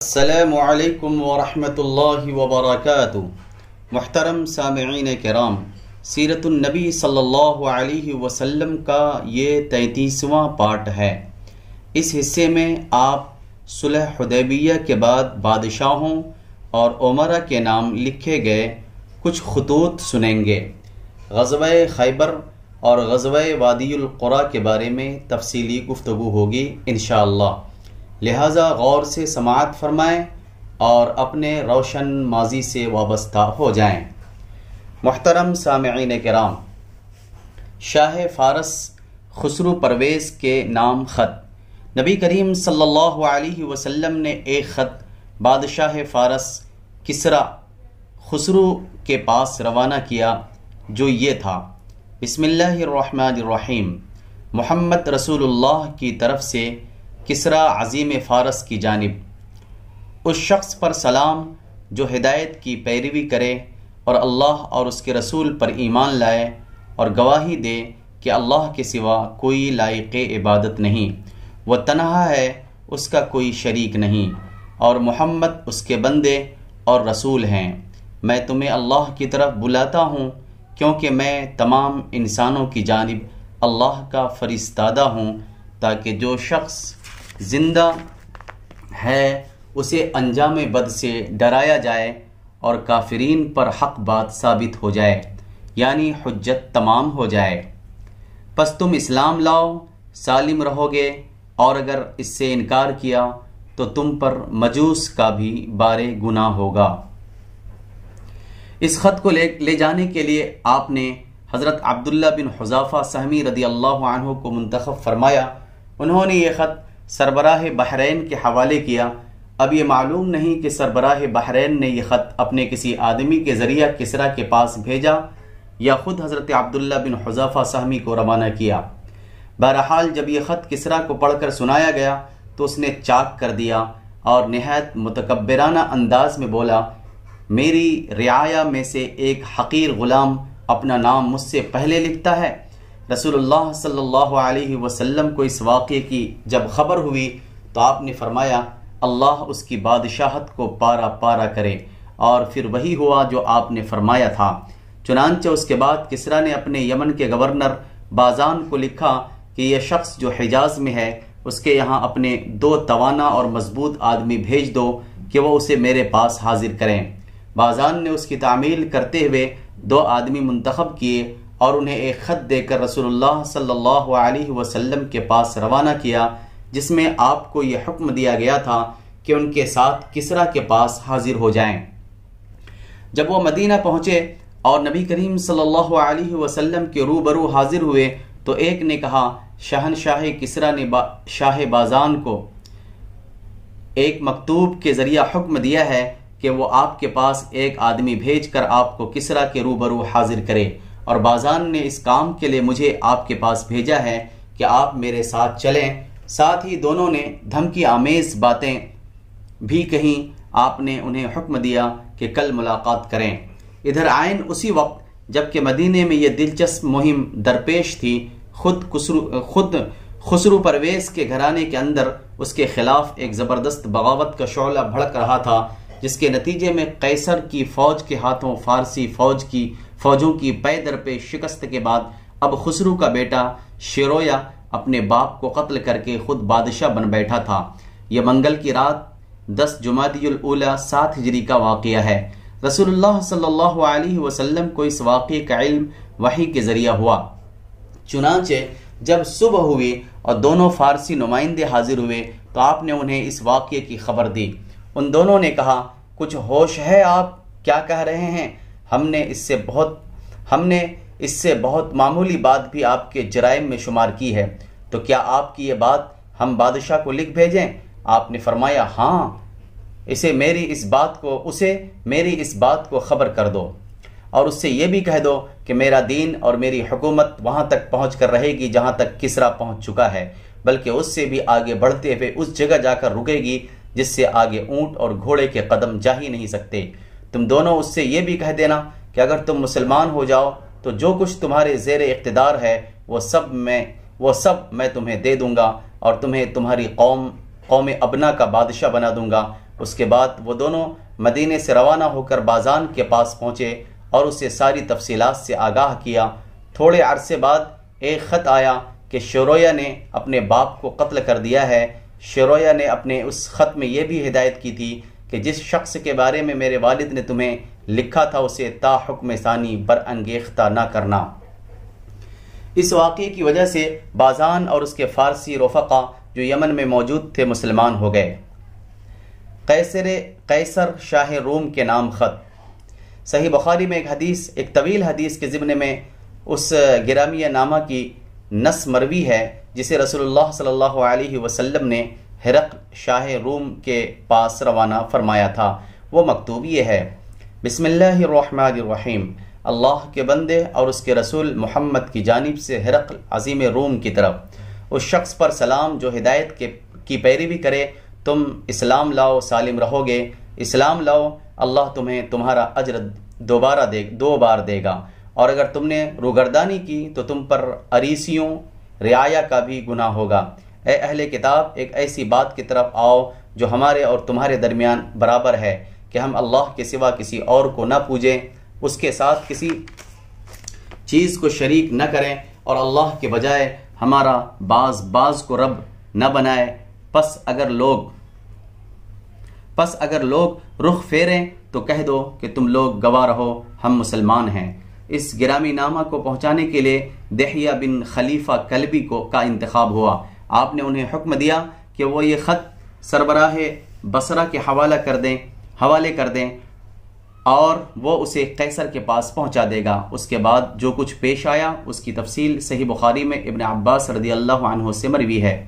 السلام علیکم ورحمۃ اللہ وبرکاتہ۔ محترم سامعین کرام، سیرت النبی صلی اللہ علیہ وسلم کا یہ 33واں پارٹ ہے۔ اس حصے میں آپ صلح حدیبیہ کے بعد بادشاہوں اور امراء کے نام لکھے گئے کچھ خطوط سنیں گے۔ غزوہ خیبر اور غزوہ وادی القریٰ کے بارے میں تفصیلی گفتگو ہوگی انشاءاللہ، لہٰذا غور سے سماعت فرمائیں اور اپنے روشن ماضی سے وابستہ ہو جائیں۔ محترم سامعین کرام، شاہ فارس خسرو پرویز کے نام خط نبی کریم صلی اللہ علیہ وسلم نے ایک خط بادشاہ فارس کسریٰ خسرو کے پاس روانہ کیا، جو یہ تھا: بسم اللہ الرحمن الرحیم، محمد رسول اللہ کی طرف سے کسریٰ عظیم فارس کی جانب، اس شخص پر سلام جو ہدایت کی پیروی کرے اور اللہ اور اس کے رسول پر ایمان لائے اور گواہی دے کہ اللہ کے سوا کوئی لائق عبادت نہیں، وہ تنہا ہے، اس کا کوئی شریک نہیں، اور محمد اس کے بندے اور رسول ہیں۔ میں تمہیں اللہ کی طرف بلاتا ہوں کیونکہ میں تمام انسانوں کی جانب اللہ کا فرستادہ ہوں، تاکہ جو شخص زندہ ہے اسے انجام بد سے ڈرایا جائے اور کافرین پر حق بات ثابت ہو جائے، یعنی حجت تمام ہو جائے۔ پس تم اسلام لاؤ، سالم رہو گے، اور اگر اس سے انکار کیا تو تم پر مجوس کا بھی بار گناہ ہوگا۔ اس خط کو لے جانے کے لیے آپ نے حضرت عبداللہ بن حذافہ سہمی رضی اللہ عنہ کو منتخب فرمایا۔ انہوں نے یہ خط سربراہ بحرین کے حوالے کیا۔ اب یہ معلوم نہیں کہ سربراہ بحرین نے یہ خط اپنے کسی آدمی کے ذریعہ کسریٰ کے پاس بھیجا یا خود حضرت عبداللہ بن حذافہ سہمی کو روانہ کیا۔ بہرحال جب یہ خط کسریٰ کو پڑھ کر سنایا گیا تو اس نے چاک کر دیا اور نہایت متکبرانہ انداز میں بولا: میری رعایا میں سے ایک حقیر غلام اپنا نام مجھ سے پہلے لکھتا ہے۔ رسول اللہ صلی اللہ علیہ وسلم کو اس واقعے کی جب خبر ہوئی تو آپ نے فرمایا: اللہ اس کی بادشاہت کو پارا پارا کرے، اور پھر وہی ہوا جو آپ نے فرمایا تھا۔ چنانچہ اس کے بعد کسریٰ نے اپنے یمن کے گورنر بازان کو لکھا کہ یہ شخص جو حجاز میں ہے اس کے یہاں اپنے 2 توانا اور مضبوط آدمی بھیج دو کہ وہ اسے میرے پاس حاضر کریں۔ بازان نے اس کی تعمیل کرتے ہوئے 2 آدمی منتخب کیے اور انہیں ایک خط دے کر رسول اللہ صلی اللہ علیہ وسلم کے پاس روانہ کیا، جس میں آپ کو یہ حکم دیا گیا تھا کہ ان کے ساتھ کسریٰ کے پاس حاضر ہو جائیں۔ جب وہ مدینہ پہنچے اور نبی کریم صلی اللہ علیہ وسلم کے روبرو حاضر ہوئے تو ایک نے کہا: شہنشاہ کسریٰ نے شاہ بازان کو ایک مکتوب کے ذریعہ حکم دیا ہے کہ وہ آپ کے پاس ایک آدمی بھیج کر آپ کو کسریٰ کے روبرو حاضر کرے، اور بازان نے اس کام کے لیے مجھے آپ کے پاس بھیجا ہے کہ آپ میرے ساتھ چلیں۔ ساتھ ہی دونوں نے دھمکی آمیز باتیں بھی کہیں۔ آپ نے انہیں حکم دیا کہ کل ملاقات کریں۔ ادھر عین اسی وقت جب کہ مدینے میں یہ دلچسپ مہم درپیش تھی، خود خسرو پرویز کے گھرانے کے اندر اس کے خلاف ایک زبردست بغاوت کا شعلہ بھڑک رہا تھا، جس کے نتیجے میں قیصر کی فوج کے ہاتھوں فارسی فوجوں کی پے در پہ شکست کے بعد اب خسرو کا بیٹا شیرویا اپنے باپ کو قتل کر کے خود بادشاہ بن بیٹھا تھا۔ یہ منگل کی رات 10 جمادی الاولیٰ 7 ہجری کا واقعہ ہے۔ رسول اللہ صلی اللہ علیہ وسلم کو اس واقعے کا علم وحی کے ذریعہ ہوا۔ چنانچہ جب صبح ہوئی اور دونوں فارسی نمائندے حاضر ہوئے تو آپ نے انہیں اس واقعے کی خبر دی۔ ان دونوں نے کہا: کچھ ہوش ہے؟ آپ کیا کہہ رہے ہیں؟ ہم نے اس سے بہت معمولی بات بھی آپ کے جرائم میں شمار کی ہے، تو کیا آپ کی یہ بات ہم بادشاہ کو لکھ بھیجیں؟ آپ نے فرمایا: ہاں، اسے میری اس بات کو خبر کر دو، اور اس سے یہ بھی کہہ دو کہ میرا دین اور میری حکومت وہاں تک پہنچ کر رہے گی جہاں تک کسریٰ پہنچ چکا ہے، بلکہ اس سے بھی آگے بڑھتے ہوئے اس جگہ جا کر رکے گی جس سے آگے اونٹ اور گھوڑے کے قدم جا ہی نہیں سکتے۔ تم دونوں اس سے یہ بھی کہہ دینا کہ اگر تم مسلمان ہو جاؤ تو جو کچھ تمہارے زیر اقتدار ہے وہ سب میں تمہیں دے دوں گا، اور تمہیں تمہاری قوم ابنا کا بادشاہ بنا دوں گا، اس کے بعد وہ دونوں مدینے سے روانہ ہو کر بازان کے پاس پہنچے اور اسے ساری تفصیلات سے آگاہ کیا۔ تھوڑے عرصے بعد ایک خط آیا کہ شرویہ نے اپنے باپ کو قتل کر دیا ہے۔ شرویہ نے اپنے اس خط میں یہ بھی ہدایت کی تھی کہ جس شخص کے بارے میں میرے والد نے تمہیں لکھا تھا اسے تا حکم ثانی برانگیختہ نہ کرنا۔ اس واقعے کی وجہ سے بازان اور اس کے فارسی رفقا جو یمن میں موجود تھے مسلمان ہو گئے۔ قیصر شاہ روم کے نام خط۔ صحیح بخاری میں ایک طویل حدیث کے ضمن میں اس گرامیہ نامہ کی نص مروی ہے جسے رسول اللہ صلی اللہ علیہ وسلم نے ہرقل شاہ روم کے پاس روانہ فرمایا تھا۔ وہ مکتوب یہ ہے: بسم اللہ الرحمن الرحیم، اللہ کے بندے اور اس کے رسول محمد کی جانب سے ہرقل عظیم روم کی طرف، اس شخص پر سلام جو ہدایت کی پیروی کرے، تم اسلام لاؤ سالم رہو گے، اسلام لاؤ اللہ تمہیں تمہارا اجر دو بار دے گا، اور اگر تم نے روگردانی کی تو تم پر اریسیوں رعایا کا بھی گناہ ہوگا۔ اے اہل کتاب، ایک ایسی بات کی طرف آؤ جو ہمارے اور تمہارے درمیان برابر ہے کہ ہم اللہ کے سوا کسی اور کو نہ پوجیں، اس کے ساتھ کسی چیز کو شریک نہ کریں، اور اللہ کے بجائے ہمارا بعض کو رب نہ بنائے۔ پس اگر لوگ رخ پھیریں تو کہہ دو کہ تم لوگ گواہ رہو ہم مسلمان ہیں۔ اس گرامی نامہ کو پہنچانے کے لیے دحیہ بن خلیفہ کلبی کا انتخاب ہوا۔ آپ نے انہیں حکم دیا کہ وہ یہ خط سربراہ بصرہ کے حوالے کر دیں اور وہ اسے قیصر کے پاس پہنچا دے گا۔ اس کے بعد جو کچھ پیش آیا اس کی تفصیل صحیح بخاری میں ابن عباس رضی اللہ عنہ سے مروی ہے۔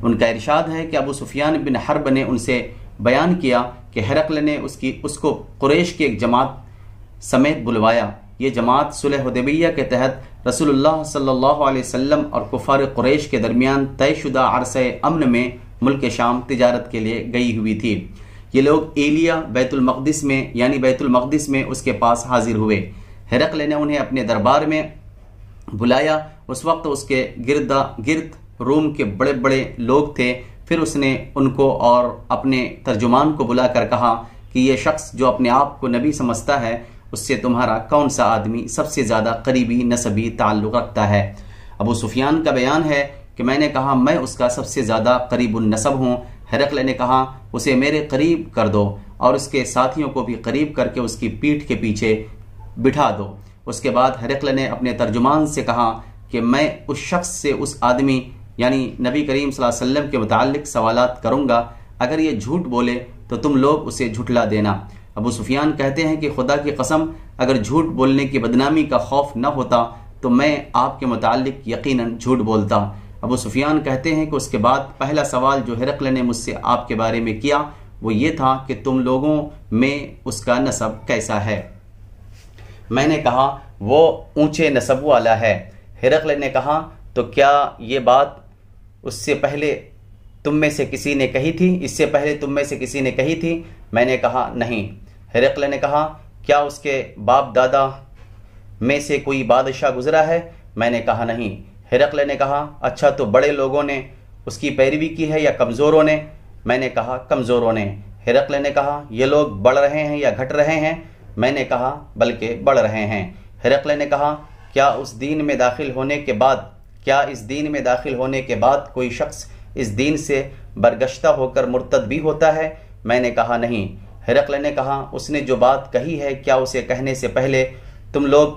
ان کا ارشاد ہے کہ ابو سفیان بن حرب نے ان سے بیان کیا کہ ہرقل نے اس کو قریش کی ایک جماعت سمیت بلوایا۔ یہ جماعت صلح حدیبیہ کے تحت رسول اللہ صلی اللہ علیہ وسلم اور کفار قریش کے درمیان طے شدہ عرصہ امن میں ملک شام تجارت کے لیے گئی ہوئی تھی۔ یہ لوگ ایلیا بیت المقدس میں اس کے پاس حاضر ہوئے۔ ہرقل نے انہیں اپنے دربار میں بلایا۔ اس وقت اس کے گرد روم کے بڑے بڑے لوگ تھے۔ پھر اس نے ان کو اور اپنے ترجمان کو بلا کر کہا کہ یہ شخص جو اپنے آپ کو نبی سمجھتا ہے اس سے تمہارا کون سا آدمی سب سے زیادہ قریبی نسبی تعلق رکھتا ہے؟ ابو سفیان کا بیان ہے کہ میں نے کہا میں اس کا سب سے زیادہ قریب النسب ہوں۔ ہرقل نے کہا اسے میرے قریب کر دو اور اس کے ساتھیوں کو بھی قریب کر کے اس کی پیٹھ کے پیچھے بٹھا دو۔ اس کے بعد ہرقل نے اپنے ترجمان سے کہا کہ میں اس شخص سے اس آدمی یعنی نبی کریم صلی اللہ علیہ وسلم کے متعلق سوالات کروں گا، اگر یہ جھوٹ بولے تو تم لوگ اسے جھٹلا دینا۔ ابو سفیان کہتے ہیں کہ خدا کی قسم اگر جھوٹ بولنے کی بدنامی کا خوف نہ ہوتا تو میں آپ کے متعلق یقیناً جھوٹ بولتا۔ ابو سفیان کہتے ہیں کہ اس کے بعد پہلا سوال جو ہرقل نے مجھ سے آپ کے بارے میں کیا وہ یہ تھا کہ تم لوگوں میں اس کا نسب کیسا ہے؟ میں نے کہا وہ اونچے نسب والا ہے۔ ہرقل نے کہا تو کیا یہ بات اس سے پہلے تم میں سے کسی نے کہی تھی؟ میں نے کہا نہیں۔ ہرقل نے کہا کیا اس کے باپ دادا میں سے کوئی بادشاہ گزرا ہے؟ میں نے کہا نہیں۔ ہرقل نے کہا اچھا تو بڑے لوگوں نے اس کی پیروی کی ہے یا کمزوروں نے؟ میں نے کہا کمزوروں نے۔ ہرقل نے کہا یہ لوگ بڑھ رہے ہیں یا گھٹ رہے ہیں؟ میں نے کہا بلکہ بڑھ رہے ہیں۔ ہرقل نے کہا کیا اس دین میں داخل ہونے کے بعد کوئی شخص اس دین سے برگشتہ ہو کر مرتد بھی ہوتا ہے؟ میں نے کہا نہیں۔ ہرقل نے کہا اس نے جو بات کہی ہے کیا اسے کہنے سے پہلے تم لوگ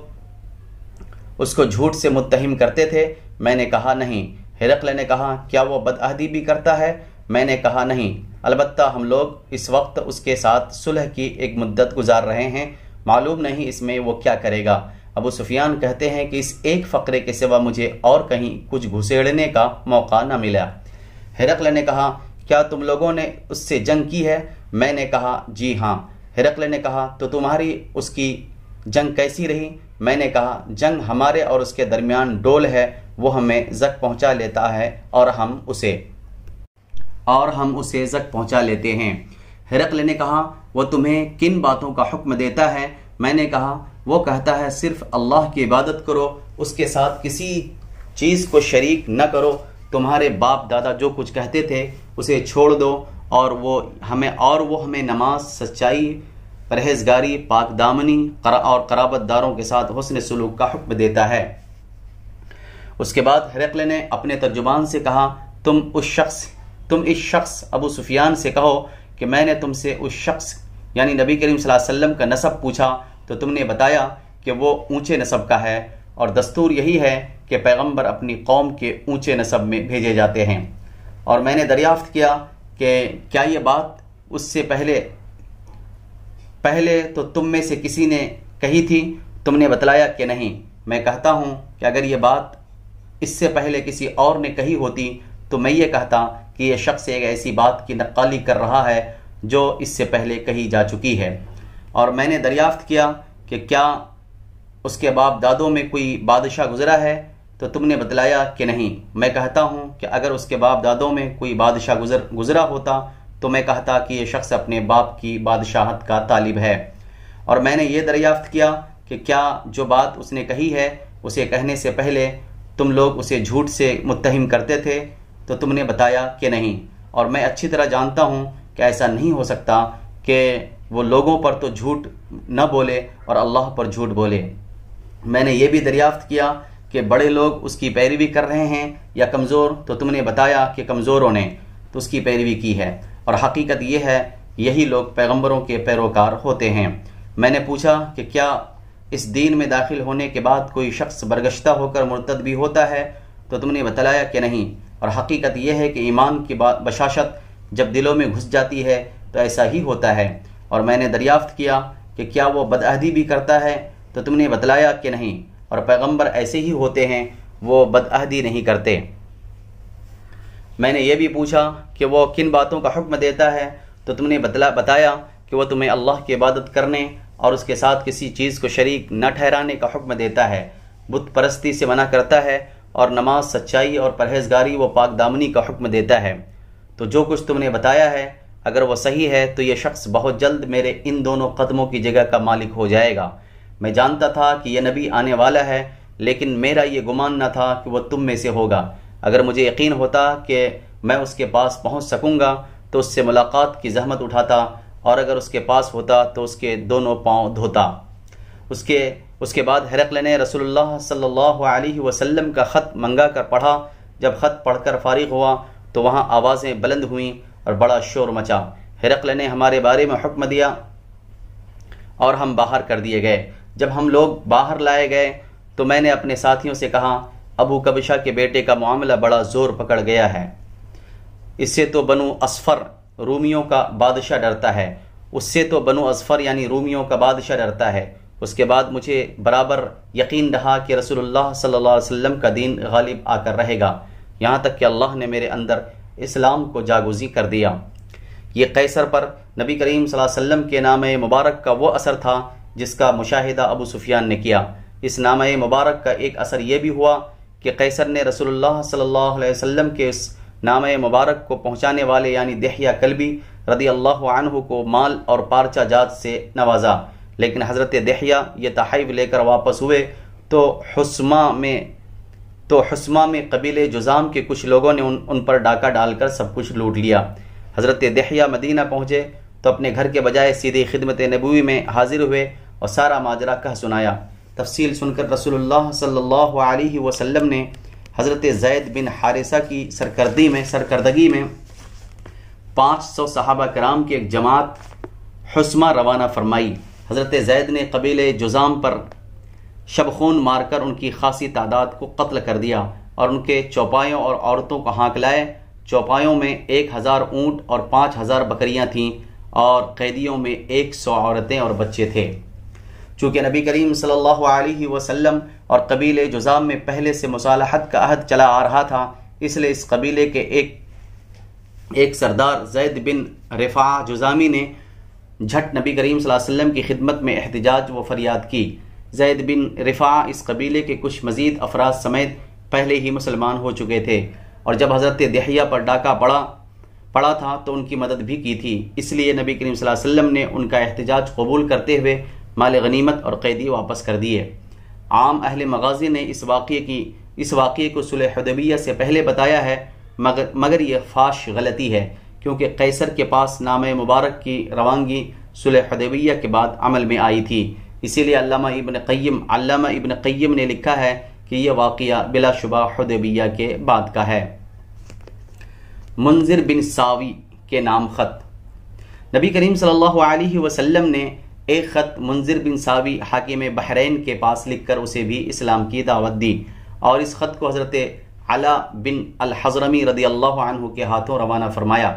اس کو جھوٹ سے متہم کرتے تھے؟ میں نے کہا نہیں۔ ہرقل نے کہا کیا وہ بدعہدی بھی کرتا ہے؟ میں نے کہا نہیں، البتہ ہم لوگ اس وقت اس کے ساتھ صلح کی ایک مدت گزار رہے ہیں، معلوم نہیں اس میں وہ کیا کرے گا۔ ابو سفیان کہتے ہیں کہ اس ایک فقرے کے سوا مجھے اور کہیں کچھ گھسیڑنے کا موقع نہ ملا۔ ہرقل نے کہا کیا تم لوگوں نے اس سے جنگ کی ہے؟ میں نے کہا جی ہاں۔ ہرقل نے کہا تو تمہاری اس کی جنگ کیسی رہی؟ میں نے کہا جنگ ہمارے اور اس کے درمیان ڈول ہے، وہ ہمیں زک پہنچا لیتا ہے اور ہم اسے زک پہنچا لیتے ہیں۔ ہرقل نے کہا وہ تمہیں کن باتوں کا حکم دیتا ہے؟ میں نے کہا وہ کہتا ہے صرف اللہ کی عبادت کرو، اس کے ساتھ کسی چیز کو شریک نہ کرو، تمہارے باپ دادا جو کچھ کہتے تھے اسے چھوڑ دو وہ ہمیں نماز، سچائی، پرہیزگاری، پاک دامنی اور قرابت داروں کے ساتھ حسن سلوک کا حکم دیتا ہے۔ اس کے بعد ہرقل نے اپنے ترجمان سے کہا، تم اس شخص ابو سفیان سے کہو کہ میں نے تم سے اس شخص یعنی نبی کریم صلی اللہ علیہ وسلم کا نسب پوچھا تو تم نے بتایا کہ وہ اونچے نسب کا ہے، اور دستور یہی ہے کہ پیغمبر اپنی قوم کے اونچے نسب میں بھیجے جاتے ہیں۔ اور میں نے دریافت کیا کہ کیا یہ بات اس سے پہلے تو تم میں سے کسی نے کہی تھی؟ تم نے بتلایا کہ نہیں۔ میں کہتا ہوں کہ اگر یہ بات اس سے پہلے کسی اور نے کہی ہوتی تو میں یہ کہتا کہ یہ شخص ایک ایسی بات کی نقالی کر رہا ہے جو اس سے پہلے کہی جا چکی ہے۔ اور میں نے دریافت کیا کہ کیا اس کے باپ دادوں میں کوئی بادشاہ گزرا ہے تو تم نے بتلایا کہ نہیں۔ میں کہتا ہوں کہ اگر اس کے باپ دادوں میں کوئی بادشاہ گزرا ہوتا تو میں کہتا کہ یہ شخص اپنے باپ کی بادشاہت کا طالب ہے۔ اور میں نے یہ دریافت کیا کہ کیا جو بات اس نے کہی ہے اسے کہنے سے پہلے تم لوگ اسے جھوٹ سے متہم کرتے تھے تو تم نے بتایا کہ نہیں۔ اور میں اچھی طرح جانتا ہوں کہ ایسا نہیں ہو سکتا کہ وہ لوگوں پر تو جھوٹ نہ بولے اور اللہ پر جھوٹ بولے۔ میں نے یہ بھی دریافت کیا کہ بڑے لوگ اس کی پیروی کر رہے ہیں یا کمزور، تو تم نے بتایا کہ کمزوروں نے تو اس کی پیروی کی ہے، اور حقیقت یہ ہے یہی لوگ پیغمبروں کے پیروکار ہوتے ہیں۔ میں نے پوچھا کہ کیا اس دین میں داخل ہونے کے بعد کوئی شخص برگشتہ ہو کر مرتد بھی ہوتا ہے تو تم نے بتلایا کہ نہیں، اور حقیقت یہ ہے کہ ایمان کی بشاشت جب دلوں میں گھس جاتی ہے تو ایسا ہی ہوتا ہے۔ اور میں نے دریافت کیا کہ کیا وہ بدعہدی بھی کرتا ہے تو تم نے بتلایا کہ نہیں، اور پیغمبر ایسے ہی ہوتے ہیں، وہ بدعہدی نہیں کرتے۔ میں نے یہ بھی پوچھا کہ وہ کن باتوں کا حکم دیتا ہے تو تم نے بتایا کہ وہ تمہیں اللہ کی عبادت کرنے اور اس کے ساتھ کسی چیز کو شریک نہ ٹھہرانے کا حکم دیتا ہے، بت پرستی سے منع کرتا ہے، اور نماز، سچائی اور پرہیزگاری و پاک دامنی کا حکم دیتا ہے۔ تو جو کچھ تم نے بتایا ہے اگر وہ صحیح ہے تو یہ شخص بہت جلد میرے ان دونوں قدموں کی جگہ کا مالک ہو جائے گا۔ میں جانتا تھا کہ یہ نبی آنے والا ہے، لیکن میرا یہ گمان نہ تھا کہ وہ تم میں سے ہوگا۔ اگر مجھے یقین ہوتا کہ میں اس کے پاس پہنچ سکوں گا تو اس سے ملاقات کی زحمت اٹھاتا، اور اگر اس کے پاس ہوتا تو اس کے دونوں پاؤں دھوتا۔ اس کے بعد ہرقل نے رسول اللہ صلی اللہ علیہ وسلم کا خط منگا کر پڑھا۔ جب خط پڑھ کر فارغ ہوا تو وہاں آوازیں بلند ہوئیں اور بڑا شور مچا۔ ہرقل نے ہمارے بارے میں حکم دیا اور ہم باہر کر دیے گئے۔ جب ہم لوگ باہر لائے گئے تو میں نے اپنے ساتھیوں سے کہا، ابو کبشہ کے بیٹے کا معاملہ بڑا زور پکڑ گیا ہے، اس سے تو بنو اصفر رومیوں کا بادشاہ ڈرتا ہے، اس سے تو بنو اصفر یعنی رومیوں کا بادشاہ ڈرتا ہے۔ اس کے بعد مجھے برابر یقین رہا کہ رسول اللہ صلی اللہ علیہ وسلم کا دین غالب آ کر رہے گا، یہاں تک کہ اللہ نے میرے اندر اسلام کو جاگوزی کر دیا۔ یہ قیصر پر نبی کریم صلی اللہ علیہ وسلم کے نام مبارک کا وہ اثر تھا جس کا مشاہدہ ابو سفیان نے کیا۔ اس نام مبارک کا ایک اثر یہ بھی ہوا کہ قیصر نے رسول اللہ صلی اللہ علیہ وسلم کے اس نام مبارک کو پہنچانے والے یعنی دحیہ کلبی رضی اللہ عنہ کو مال اور پارچہ جات سے نوازا، لیکن حضرت دحیہ یہ تحائف لے کر واپس ہوئے تو حسمہ میں قبیلے جذام کے کچھ لوگوں نے ان پر ڈاکہ ڈال کر سب کچھ لوٹ لیا۔ حضرت دحیہ مدینہ پہنچے تو اپنے گھر کے بجائے سیدھی خدمت نبوی میں حاضر ہوئے اور سارا ماجرا کہہ سنایا۔ تفصیل سن کر رسول اللہ صلی اللہ علیہ وسلم نے حضرت زید بن حارثہ کی سرکردگی میں 500 صحابہ کرام کی ایک جماعت حسمہ روانہ فرمائی۔ حضرت زید نے قبیلے جذام پر شبخون مار کر ان کی خاصی تعداد کو قتل کر دیا اور ان کے چوپایوں اور عورتوں کو ہانک لائے۔ چوپایوں میں 1000 اونٹ اور 5000 بکریاں تھیں اور قیدیوں میں 100 عورتیں اور بچے تھے۔ چونکہ نبی کریم صلی اللہ علیہ وسلم اور قبیلے جذام میں پہلے سے مصالحت کا عہد چلا آ رہا تھا، اس لیے اس قبیلے کے ایک سردار زید بن رفاعہ جذامی نے جھٹ نبی کریم صلی اللہ علیہ وسلم کی خدمت میں احتجاج و فریاد کی۔ زید بن رفاعہ اس قبیلے کے کچھ مزید افراد سمیت پہلے ہی مسلمان ہو چکے تھے، اور جب حضرت دحیہ پر ڈاکہ پڑا تھا تو ان کی مدد بھی کی تھی، اس لیے نبی کریم صلی اللہ علیہ وسلم نے ان کا احتجاج قبول کرتے ہوئے مال غنیمت اور قیدی واپس کر دیے۔ عام اہل مغازی نے اس واقعے کو صلح حدیبیہ سے پہلے بتایا ہے، مگر یہ فاش غلطی ہے، کیونکہ قیصر کے پاس نامہ مبارک کی روانگی صلح حدیبیہ کے بعد عمل میں آئی تھی، اسی لیے علامہ ابن قیم نے لکھا ہے کہ یہ واقعہ بلا شبہ حدیبیہ کے بعد کا ہے۔ منذر بن ساوی کے نام خط۔ نبی کریم صلی اللہ علیہ وسلم نے ایک خط منذر بن ساوی حاکم بحرین کے پاس لکھ کر اسے بھی اسلام کی دعوت دی، اور اس خط کو حضرت علا بن الحضرمی رضی اللہ عنہ کے ہاتھوں روانہ فرمایا۔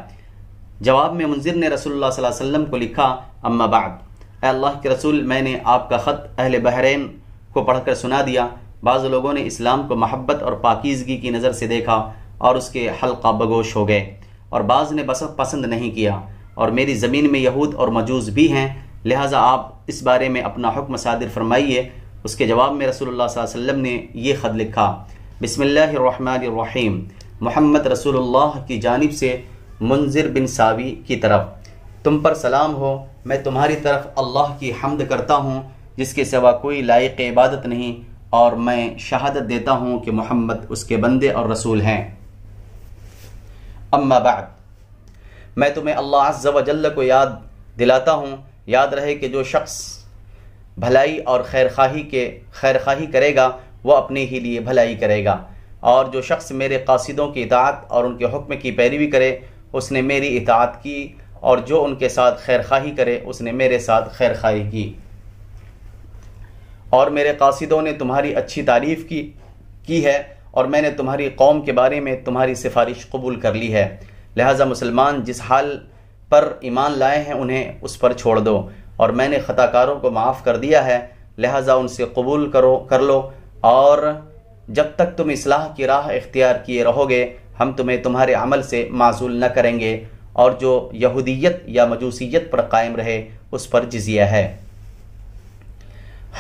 جواب میں منذر نے رسول اللہ صلی اللہ علیہ وسلم کو لکھا، اما بعد، اے اللہ کے رسول، میں نے آپ کا خط اہل بحرین کو پڑھ کر سنا دیا۔ بعض لوگوں نے اسلام کو محبت اور پاکیزگی کی نظر سے دیکھا اور اس کے حلقہ بگوش ہو گئے، اور بعض نے پسند نہیں کیا، اور میری زمین میں یہود اور مجوس بھی ہیں، لہٰذا آپ اس بارے میں اپنا حکم صادر فرمائیے۔ اس کے جواب میں رسول اللہ صلی اللہ علیہ وسلم نے یہ خط لکھا، بسم اللہ الرحمن الرحیم، محمد رسول اللہ کی جانب سے منذر بن ساوی کی طرف، تم پر سلام ہو، میں تمہاری طرف اللہ کی حمد کرتا ہوں جس کے سوا کوئی لائق عبادت نہیں، اور میں شہادت دیتا ہوں کہ محمد اس کے بندے اور رسول ہیں۔ اما بعد، میں تمہیں اللہ عز و جل کو یاد دلاتا ہوں، یاد رہے کہ جو شخص بھلائی اور خیرخواہی کرے گا وہ اپنے ہی لیے بھلائی کرے گا، اور جو شخص میرے قاصدوں کی اطاعت اور ان کے حکم کی پیروی کرے اس نے میری اطاعت کی، اور جو ان کے ساتھ خیرخواہی کرے اس نے میرے ساتھ خیرخواہی کی، اور میرے قاصدوں نے تمہاری اچھی تعریف کی ہے، اور میں نے تمہاری قوم کے بارے میں تمہاری سفارش قبول کر لی ہے، لہٰذا مسلمان جس حال پر ایمان لائے ہیں انہیں اس پر چھوڑ دو، اور میں نے خطا کاروں کو معاف کر دیا ہے، لہٰذا ان سے قبول کر لو، اور جب تک تم اصلاح کی راہ اختیار کیے رہو گے ہم تمہیں تمہارے عمل سے معزول نہ کریں گے، اور جو یہودیت یا مجوسیت پر قائم رہے اس پر جزیہ ہے۔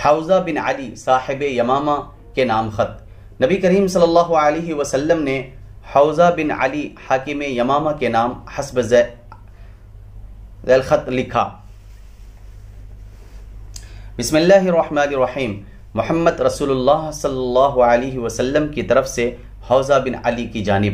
حوزہ بن علی صاحب یمامہ کے نام خط۔ نبی کریم صلی اللہ علیہ وسلم نے حوزہ بن علی حاکم یمامہ کے نام حسب ذیل خط لکھا، بسم اللہ الرحمن الرحیم، محمد رسول اللہ صلی اللہ علیہ وسلم کی طرف سے حوزہ بن علی کی جانب،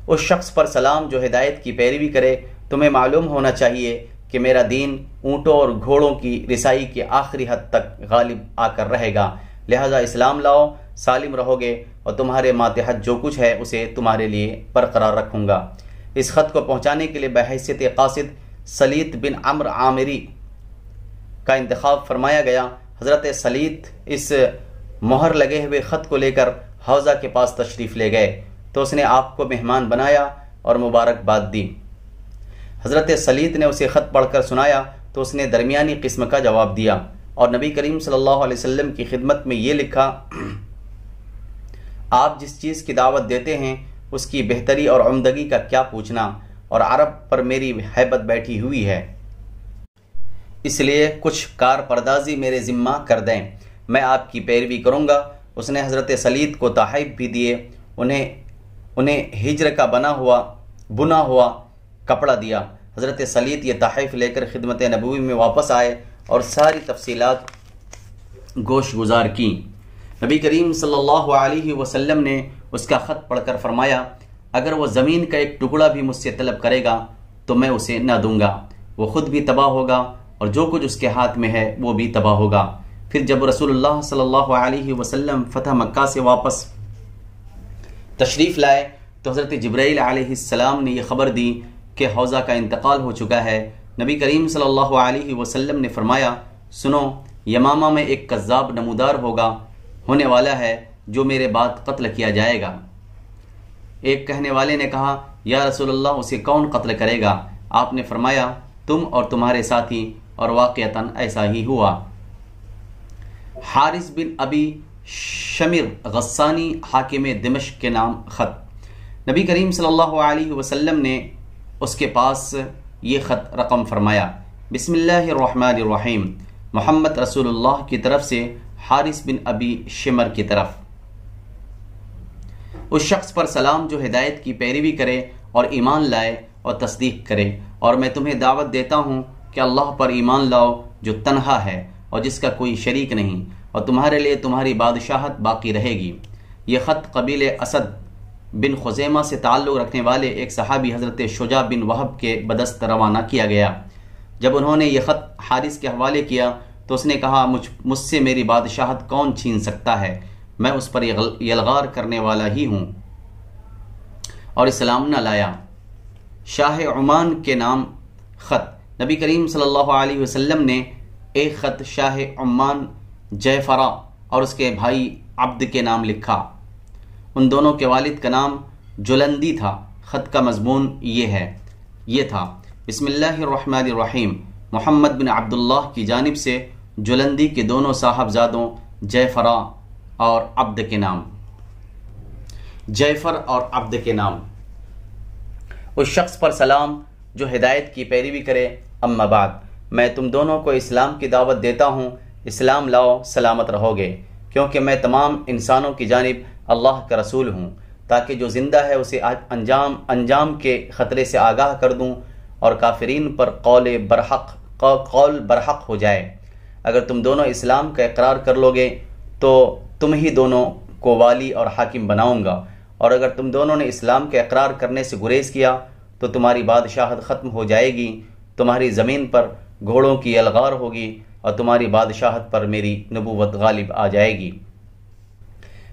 اس شخص پر سلام جو ہدایت کی پیروی کرے۔ تمہیں معلوم ہونا چاہیے کہ میرا دین اونٹوں اور گھوڑوں کی رسائی کی آخری حد تک غالب آ کر رہے گا، لہذا اسلام لاؤ، سالم رہو گے، اور تمہارے ماتحت جو کچھ ہے اسے تمہارے لیے برقرار رکھوں گا۔ اس خط کو پہنچانے کے لیے بحیثیت قاصد سلیط بن عمرو عامری کا انتخاب فرمایا گیا۔ حضرت سلیط اس مہر لگے ہوئے خط کو لے کر حوزہ کے پاس تشریف لے گئے تو اس نے آپ کو مہمان بنایا اور مبارکباد دی۔ حضرت سلیط نے اسے خط پڑھ کر سنایا تو اس نے درمیانی قسم کا جواب دیا، اور نبی کریم صلی اللہ علیہ وسلم کی خدمت میں یہ لکھا، آپ جس چیز کی دعوت دیتے ہیں اس کی بہتری اور عمدگی کا کیا پوچھنا، اور عرب پر میری ہیبت بیٹھی ہوئی ہے، اس لیے کچھ کار پردازی میرے ذمہ کر دیں، میں آپ کی پیروی کروں گا۔ اس نے حضرت سلیط کو تحائف بھی دیے، انہیں ہجر کا بنا ہوا کپڑا دیا۔ حضرت سلیط یہ تحائف لے کر خدمت نبوی میں واپس آئے اور ساری تفصیلات گوش گزار کی۔ نبی کریم صلی اللہ علیہ وسلم نے اس کا خط پڑھ کر فرمایا، اگر وہ زمین کا ایک ٹکڑا بھی مجھ سے طلب کرے گا تو میں اسے نہ دوں گا، وہ خود بھی تباہ ہوگا اور جو کچھ اس کے ہاتھ میں ہے وہ بھی تباہ ہوگا۔ پھر جب رسول اللہ صلی اللہ علیہ وسلم فتح مکہ سے واپس تشریف لائے تو حضرت جبرائیل علیہ السلام نے یہ خبر دی کہ حوزہ کا انتقال ہو چکا ہے۔ نبی کریم صلی اللہ علیہ وسلم نے فرمایا، سنو، یمامہ میں ایک کذاب نمودار ہونے والا ہے جو میرے بعد قتل کیا جائے گا۔ ایک کہنے والے نے کہا، یا رسول اللہ، اسے کون قتل کرے گا؟ آپ نے فرمایا، تم اور تمہارے ساتھی، اور واقعتاً ایسا ہی ہوا۔ حارث بن ابی شمر غسانی حاکم دمشق کے نام خط۔ نبی کریم صلی اللہ علیہ وسلم نے اس کے پاس یہ خط رقم فرمایا، بسم اللہ الرحمن الرحیم، محمد رسول اللہ کی طرف سے حارث بن ابی شمر کی طرف، اس شخص پر سلام جو ہدایت کی پیروی کرے اور ایمان لائے اور تصدیق کرے، اور میں تمہیں دعوت دیتا ہوں کہ اللہ پر ایمان لاؤ جو تنہا ہے اور جس کا کوئی شریک نہیں، اور تمہارے لیے تمہاری بادشاہت باقی رہے گی۔ یہ خط قبیل اسد بن خزیمہ سے تعلق رکھنے والے ایک صحابی حضرت شجاع بن وہب کے بدست روانہ کیا گیا۔ جب انہوں نے یہ خط حارث کے حوالے کیا تو اس نے کہا مجھ سے میری بادشاہت کون چھین سکتا ہے، میں اس پر یلغار کرنے والا ہی ہوں، اور اسلام نہ لایا۔ شاہ عمان کے نام خط۔ نبی کریم صلی اللہ علیہ وسلم نے ایک خط شاہ عمان جعفرہ اور اس کے بھائی عبد کے نام لکھا۔ ان دونوں کے والد کا نام جلندی تھا۔ خط کا مضمون یہ تھا: بسم اللہ الرحمن الرحیم، محمد بن عبداللہ کی جانب سے جلندی کے دونوں صاحبزادوں جعفرہ اور عبد کے نام۔ جعفر اور عبد کے نام۔ اس شخص پر سلام جو ہدایت کی پیروی کرے، اما بعد، میں تم دونوں کو اسلام کی دعوت دیتا ہوں، اسلام لاؤ، سلامت رہو گے، کیونکہ میں تمام انسانوں کی جانب اللہ کا رسول ہوں، تاکہ جو زندہ ہے اسے انجام کے خطرے سے آگاہ کر دوں اور کافرین پر قول برحق ہو جائے۔ اگر تم دونوں اسلام کا اقرار کر لو گے تو تم ہی دونوں کو والی اور حاکم بناؤں گا، اور اگر تم دونوں نے اسلام کے اقرار کرنے سے گریز کیا تو تمہاری بادشاہت ختم ہو جائے گی، تمہاری زمین پر گھوڑوں کی یلغار ہوگی اور تمہاری بادشاہت پر میری نبوت غالب آ جائے گی۔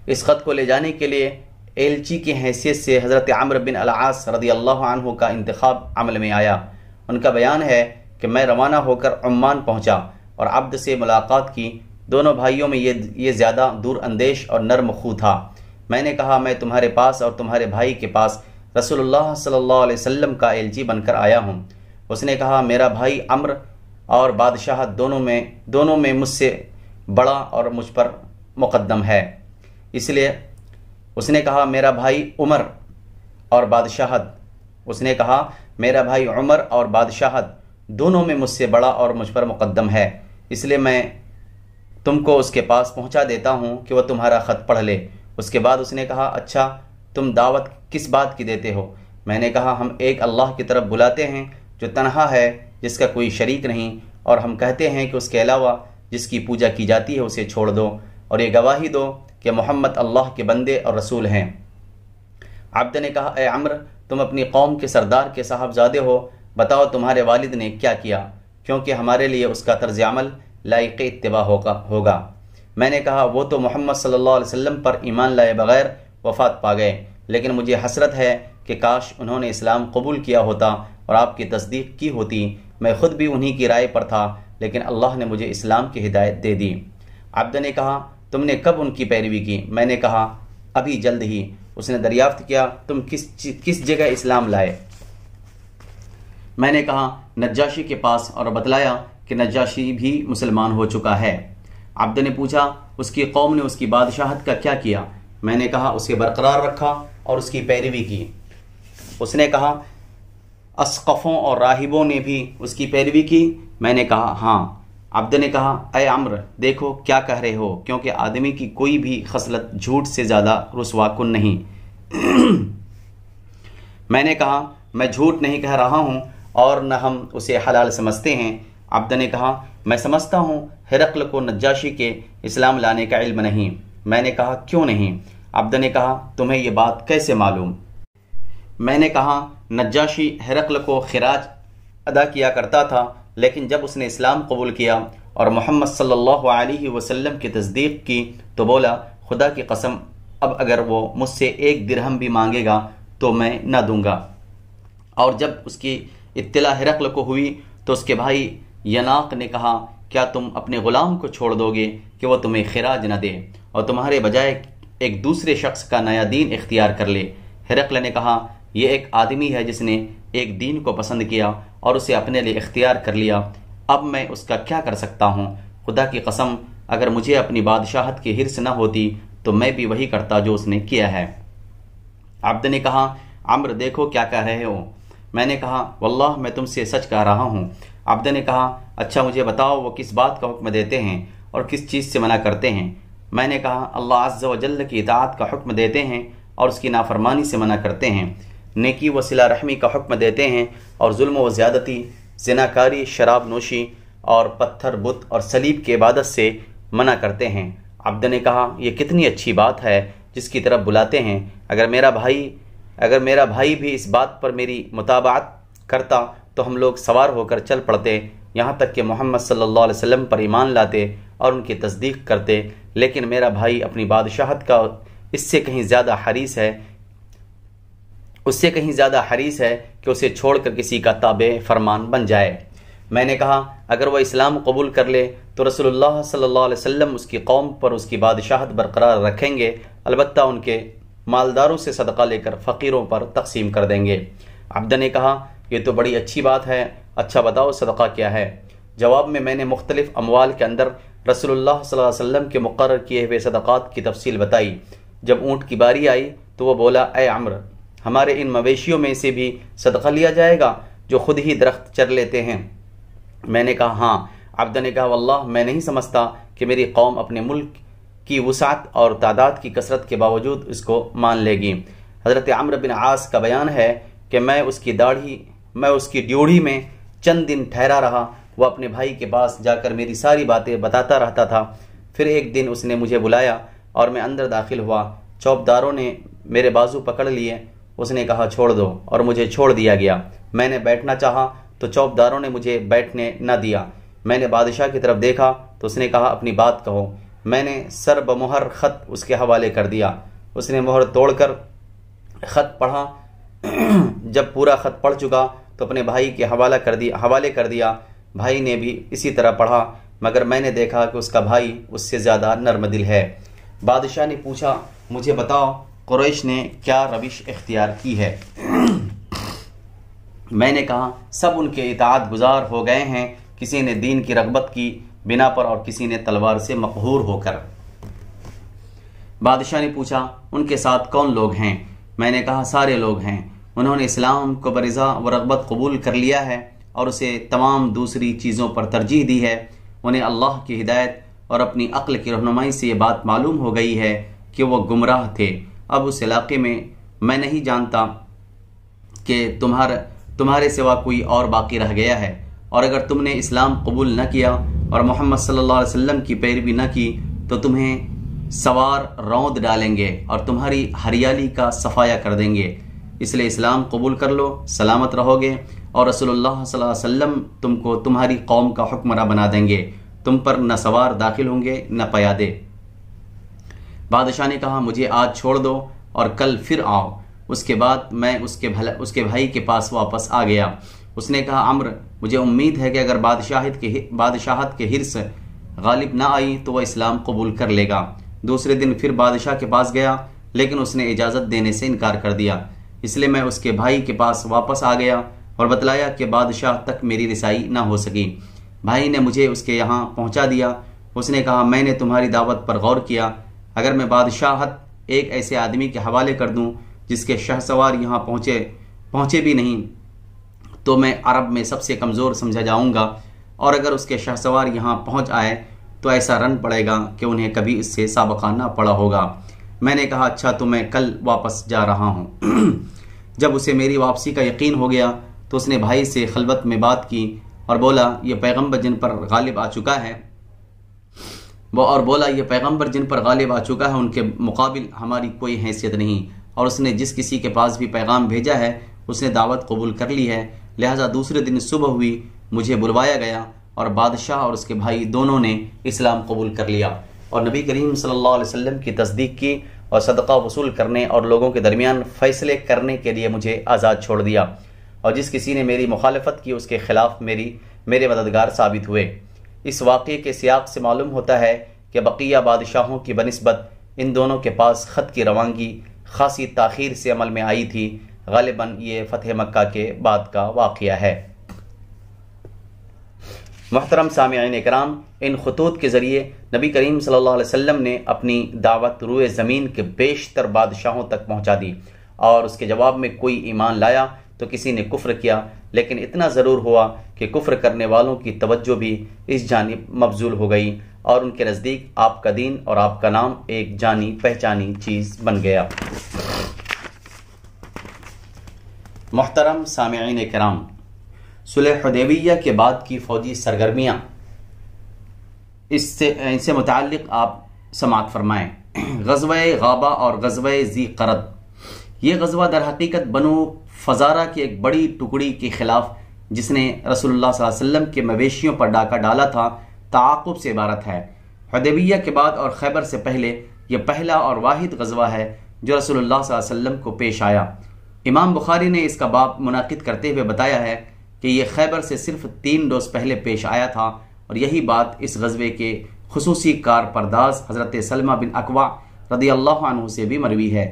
اس خط کو لے جانے کے لیے ایلچی کی حیثیت سے حضرت عمرو بن العاص رضی اللہ عنہ کا انتخاب عمل میں آیا۔ ان کا بیان ہے کہ میں روانہ ہو کر عمان پہنچا اور عبد سے ملاقات کی۔ دونوں بھائیوں میں یہ زیادہ دور اندیش اور نرم خو تھا۔ میں نے کہا میں تمہارے پاس اور تمہارے بھائی کے پاس رسول اللہ صلی اللہ علیہ وسلم کا ایلچی بن کر آیا ہوں۔ اس نے کہا میرا بھائی عمرو اور بادشاہت دونوں میں مجھ سے بڑا اور مجھ پر مقدم ہے، اس لیے اس نے کہا میرا بھائی عمر اور بادشاہت دونوں میں مجھ سے بڑا اور مجھ پر مقدم ہے، اس لیے میں تم کو اس کے پاس پہنچا دیتا ہوں کہ وہ تمہارا خط پڑھ لے۔ اس کے بعد اس نے کہا اچھا تم دعوت کس بات کی دیتے ہو؟ میں نے کہا ہم ایک اللہ کی طرف بلاتے ہیں جو تنہا ہے، جس کا کوئی شریک نہیں، اور ہم کہتے ہیں کہ اس کے علاوہ جس کی پوجا کی جاتی ہے اسے چھوڑ دو، اور یہ گواہی دو کہ محمد اللہ کے بندے اور رسول ہیں۔ عبد نے کہا اے عمرو، تم اپنی قوم کے سردار کے صاحبزادے ہو، بتاؤ تمہارے والد نے کیا کیا، کیونکہ ہمارے لیے اس کا طرز عمل لائق اتباع ہوگا۔ میں نے کہا وہ تو محمد صلی اللہ علیہ وسلم پر ایمان لائے بغیر وفات پا گئے، لیکن مجھے حسرت ہے کہ کاش انہوں نے اسلام قبول کیا ہوتا اور آپ کی تصدیق کی ہوتی۔ میں خود بھی انہی کی رائے پر تھا، لیکن اللہ نے مجھے اسلام کی ہدایت دے دی۔ عبد نے کہا تم نے کب ان کی پیروی کی؟ میں نے کہا ابھی جلد ہی۔ اس نے دریافت کیا تم کس جگہ اسلام لائے؟ میں نے کہا نجاشی کے پاس، اور بتلایا کہ نجاشی بھی مسلمان ہو چکا ہے۔ عبد نے پوچھا اس کی قوم نے اس کی بادشاہت کا کیا کیا؟ میں نے کہا اسے برقرار رکھا اور اس کی پیروی کی۔ اس نے کہا اسقفوں اور راہبوں نے بھی اس کی پیروی کی؟ میں نے کہا ہاں۔ عبد نے کہا اے عمرو دیکھو کیا کہہ رہے ہو، کیونکہ آدمی کی کوئی بھی خصلت جھوٹ سے زیادہ رسوا کن نہیں۔ میں نے کہا میں جھوٹ نہیں کہہ رہا ہوں اور نہ ہم اسے حلال سمجھتے ہیں۔ عبد نے کہا میں سمجھتا ہوں ہرقل کو نجاشی کے اسلام لانے کا علم نہیں۔ میں نے کہا کیوں نہیں؟ عبد نے کہا تمہیں یہ بات کیسے معلوم؟ میں نے کہا نجاشی ہرقل کو خراج ادا کیا کرتا تھا، لیکن جب اس نے اسلام قبول کیا اور محمد صلی اللہ علیہ وسلم کی تصدیق کی تو بولا خدا کی قسم اب اگر وہ مجھ سے 1 درہم بھی مانگے گا تو میں نہ دوں گا۔ اور جب اس کی اطلاع ہرقل کو ہوئی تو اس کے بھائی یناق نے کہا کیا تم اپنے غلام کو چھوڑ دو گے کہ وہ تمہیں خراج نہ دے اور تمہارے بجائے ایک دوسرے شخص کا نیا دین اختیار کر لے؟ ہرقل نے کہا یہ ایک آدمی ہے جس نے ایک دین کو پسند کیا اور اسے اپنے لیے اختیار کر لیا، اب میں اس کا کیا کر سکتا ہوں؟ خدا کی قسم اگر مجھے اپنی بادشاہت کی حرص نہ ہوتی تو میں بھی وہی کرتا جو اس نے کیا ہے۔ عبد نے کہا عمرو دیکھو کیا کہہ رہے ہو؟ میں نے کہا واللہ میں تم سے سچ کہہ رہا ہوں۔ عبد نے کہا اچھا مجھے بتاؤ وہ کس بات کا حکم دیتے ہیں اور کس چیز سے منع کرتے ہیں؟ میں نے کہا اللہ عز و جل کی اطاعت کا حکم دیتے ہیں اور اس کی نافرمانی سے منع کرتے ہیں، نیکی و صلہ رحمی کا حکم دیتے ہیں اور ظلم و زیادتی، زناکاری، شراب نوشی اور پتھر بت اور صلیب کی عبادت سے منع کرتے ہیں۔ عبد نے کہا یہ کتنی اچھی بات ہے جس کی طرف بلاتے ہیں، اگر میرا بھائی بھی اس بات پر میری متابعت کرتا تو ہم لوگ سوار ہو کر چل پڑتے، یہاں تک کہ محمد صلی اللہ علیہ وسلم پر ایمان لاتے اور ان کی تصدیق کرتے، لیکن میرا بھائی اپنی بادشاہت کا اس سے کہیں زیادہ حریص ہے کہ اسے چھوڑ کر کسی کا تابع فرمان بن جائے۔ میں نے کہا اگر وہ اسلام قبول کر لے تو رسول اللہ صلی اللہ علیہ وسلم اس کی قوم پر اس کی بادشاہت برقرار رکھیں گے، البتہ ان کے مالداروں سے صدقہ لے کر فقیروں پر تقسیم کر دیں گے۔ عبدہ نے کہا یہ تو بڑی اچھی بات ہے، اچھا بتاؤ صدقہ کیا ہے؟ جواب میں نے مختلف اموال کے اندر رسول اللہ صلی اللہ علیہ وسلم کے مقرر کیے ہوئے صدقات کی تفصیل بتائی۔ جب اونٹ کی باری آئی تو وہ بولا اے عمرو، ہمارے ان مویشیوں میں سے بھی صدقہ لیا جائے گا جو خود ہی درخت چر لیتے ہیں؟ میں نے کہا ہاں۔ عبدہ نے کہا واللہ میں نہیں سمجھتا کہ میری قوم اپنے ملک کی وسعت اور تعداد کی کثرت کے باوجود اس کو مان لے گی۔ حضرت عمرو بن عاص کا بیان ہے کہ میں اس کی ڈیوڑھی میں چند دن ٹھہرا رہا، وہ اپنے بھائی کے پاس جا کر میری ساری باتیں بتاتا رہتا تھا۔ پھر ایک دن اس نے مجھے بلایا اور میں اندر داخل ہوا، چوبداروں نے میرے بازو پکڑ لیے، اس نے کہا چھوڑ دو، اور مجھے چھوڑ دیا گیا۔ میں نے بیٹھنا چاہا تو چوبداروں نے مجھے بیٹھنے نہ دیا۔ میں نے بادشاہ کی طرف دیکھا تو اس نے کہا اپنی بات کہو۔ میں نے سر بمہر خط اس کے حوالے کر دیا، اس نے مہر توڑ کر خط پڑھا۔ جب پورا خط پڑھ چکا تو اپنے بھائی کے حوالے کر دیا۔ بھائی نے بھی اسی طرح پڑھا، مگر میں نے دیکھا کہ اس کا بھائی اس سے زیادہ نرم دل ہے۔ بادشاہ نے پوچھا مجھے بتاؤ قریش نے کیا روش اختیار کی ہے؟ میں نے کہا سب ان کے اطاعت گزار ہو گئے ہیں، کسی نے دین کی رغبت کی بنا پر اور کسی نے تلوار سے مقہور ہو کر۔ بادشاہ نے پوچھا ان کے ساتھ کون لوگ ہیں؟ میں نے کہا سارے لوگ ہیں، انہوں نے اسلام کو برضا و رغبت قبول کر لیا ہے اور اسے تمام دوسری چیزوں پر ترجیح دی ہے۔ انہیں اللہ کی ہدایت اور اپنی عقل کی رہنمائی سے یہ بات معلوم ہو گئی ہے کہ وہ گمراہ تھے۔ اب اس علاقے میں نہیں جانتا کہ تمہارے سوا کوئی اور باقی رہ گیا ہے، اور اگر تم نے اسلام قبول نہ کیا اور محمد صلی اللہ علیہ وسلم کی پیروی نہ کی تو تمہیں سوار روند ڈالیں گے اور تمہاری ہریالی کا صفایا کر دیں گے، اس لیے اسلام قبول کر لو، سلامت رہو گے، اور رسول اللہ صلی اللہ علیہ وسلم تم کو تمہاری قوم کا حکمراں بنا دیں گے، تم پر نہ سوار داخل ہوں گے نہ پیادے۔ بادشاہ نے کہا مجھے آج چھوڑ دو اور کل پھر آؤ۔ اس کے بعد میں اس کے بھائی کے پاس واپس آ گیا۔ اس نے کہا عمرو مجھے امید ہے کہ اگر بادشاہت کے حرص غالب نہ آئی تو وہ اسلام قبول کر لے گا۔ دوسرے دن پھر بادشاہ کے پاس گیا، لیکن اس نے اجازت دینے سے انکار کر دیا، اس لیے میں اس کے بھائی کے پاس واپس آ گیا اور بتلایا کہ بادشاہ تک میری رسائی نہ ہو سکی۔ بھائی نے مجھے اس کے یہاں پہنچا دیا۔ اس نے کہا میں نے تمہاری دعوت پر غور کیا، اگر میں بادشاہت ایک ایسے آدمی کے حوالے کر دوں جس کے شہسوار یہاں پہنچے بھی نہیں تو میں عرب میں سب سے کمزور سمجھا جاؤں گا، اور اگر اس کے شہسوار یہاں پہنچ آئے تو ایسا رن پڑے گا کہ انہیں کبھی اس سے سابقہ نہ پڑا ہوگا۔ میں نے کہا اچھا تو میں کل واپس جا رہا ہوں۔ جب اسے میری واپسی کا یقین ہو گیا تو اس نے بھائی سے خلوت میں بات کی اور بولا یہ پیغمبر جن پر غالب آ چکا ہے ان کے مقابل ہماری کوئی حیثیت نہیں، اور اس نے جس کسی کے پاس بھی پیغام بھیجا ہے اس نے دعوت قبول کر لی ہے، لہذا دوسرے دن صبح ہوئی مجھے بلوایا گیا اور بادشاہ اور اس کے بھائی دونوں نے اسلام قبول کر لیا اور نبی کریم صلی اللہ علیہ وسلم کی تصدیق کی اور صدقہ وصول کرنے اور لوگوں کے درمیان فیصلے کرنے کے لیے مجھے آزاد چھوڑ دیا، اور جس کسی نے میری مخالفت کی اس کے خلاف میرے مددگار ثابت ہوئے۔ اس واقعے کے سیاق سے معلوم ہوتا ہے کہ بقیہ بادشاہوں کی بنسبت ان دونوں کے پاس خط کی روانگی خاصی تاخیر سے عمل میں آئی تھی، غالباً یہ فتح مکہ کے بعد کا واقعہ ہے۔ محترم سامعین اکرام، ان خطوط کے ذریعے نبی کریم صلی اللہ علیہ وسلم نے اپنی دعوت روئے زمین کے بیشتر بادشاہوں تک پہنچا دی، اور اس کے جواب میں کوئی ایمان لایا تو کسی نے کفر کیا، لیکن اتنا ضرور ہوا کہ کفر کرنے والوں کی توجہ بھی اس جانب مبذول ہو گئی، اور ان کے نزدیک آپ کا دین اور آپ کا نام ایک جانی پہچانی چیز بن گیا۔ محترم سامعین کرام، صلح حدیبیہ کے بعد کی فوجی سرگرمیاں، اس سے متعلق آپ سماعت فرمائیں۔ غزوہ غابہ اور غزوہ ذی قرد۔ یہ غزوہ در حقیقت بنو فزارہ کی ایک بڑی ٹکڑی کے خلاف جس نے رسول اللہ صلی اللہ علیہ وسلم کے مویشیوں پر ڈاکہ ڈالا تھا تعاقب سے عبارت ہے۔ حدیبیہ کے بعد اور خیبر سے پہلے یہ پہلا اور واحد غزوہ ہے جو رسول اللہ صلی اللہ علیہ وسلم کو پیش آیا۔ امام بخاری نے اس کا باب منعقد کرتے ہوئے بتایا ہے کہ یہ خیبر سے صرف 3 روز پہلے پیش آیا تھا، اور یہی بات اس غزوے کے خصوصی کار پرداز حضرت سلمہ بن اکوع رضی اللہ عنہ سے بھی مروی ہے۔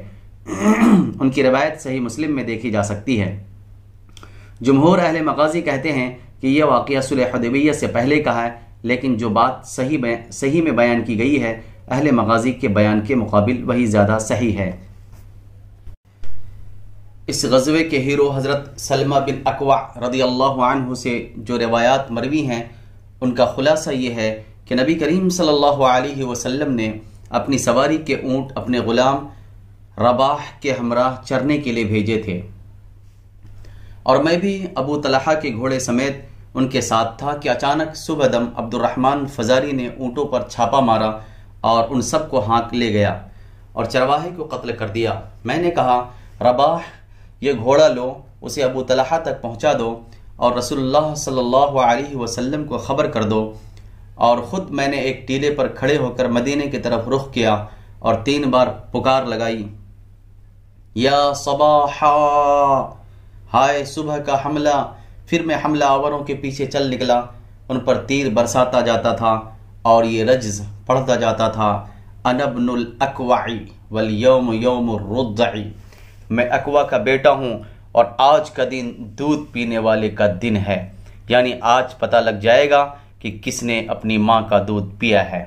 ان کی روایت صحیح مسلم میں دیکھی جا سکتی ہے۔ جمہور اہل مغازی کہتے ہیں کہ یہ واقعہ صلح حدیبیہ سے پہلے کا ہے، لیکن جو بات صحیح میں بیان کی گئی ہے اہل مغازی کے بیان کے مقابل وہی زیادہ صحیح ہے۔ اس غزوے کے ہیرو حضرت سلمہ بن اکوع رضی اللہ عنہ سے جو روایات مروی ہیں ان کا خلاصہ یہ ہے کہ نبی کریم صلی اللہ علیہ وسلم نے اپنی سواری کے اونٹ اپنے غلام رباح کے ہمراہ چرنے کے لیے بھیجے تھے، اور میں بھی ابو طلحہ کے گھوڑے سمیت ان کے ساتھ تھا کہ اچانک صبح دم عبد الرحمن فزاری نے اونٹوں پر چھاپا مارا اور ان سب کو ہانک لے گیا اور چرواہے کو قتل کر دیا۔ میں نے کہا، رباح، یہ گھوڑا لو، اسے ابو طلحہ تک پہنچا دو اور رسول اللہ صلی اللہ علیہ وسلم کو خبر کر دو۔ اور خود میں نے ایک ٹیلے پر کھڑے ہو کر مدینے کی طرف رخ کیا اور 3 بار پکار لگائی، یا صباحا، ہائے صبح کا حملہ۔ پھر میں حملہ آوروں کے پیچھے چل نکلا، ان پر تیر برساتا جاتا تھا اور یہ رجز پڑھتا جاتا تھا، انا ابن الاکوع والیوم یوم الرضع، میں اکوع کا بیٹا ہوں اور آج کا دن دودھ پینے والے کا دن ہے، یعنی آج پتہ لگ جائے گا کہ کس نے اپنی ماں کا دودھ پیا ہے۔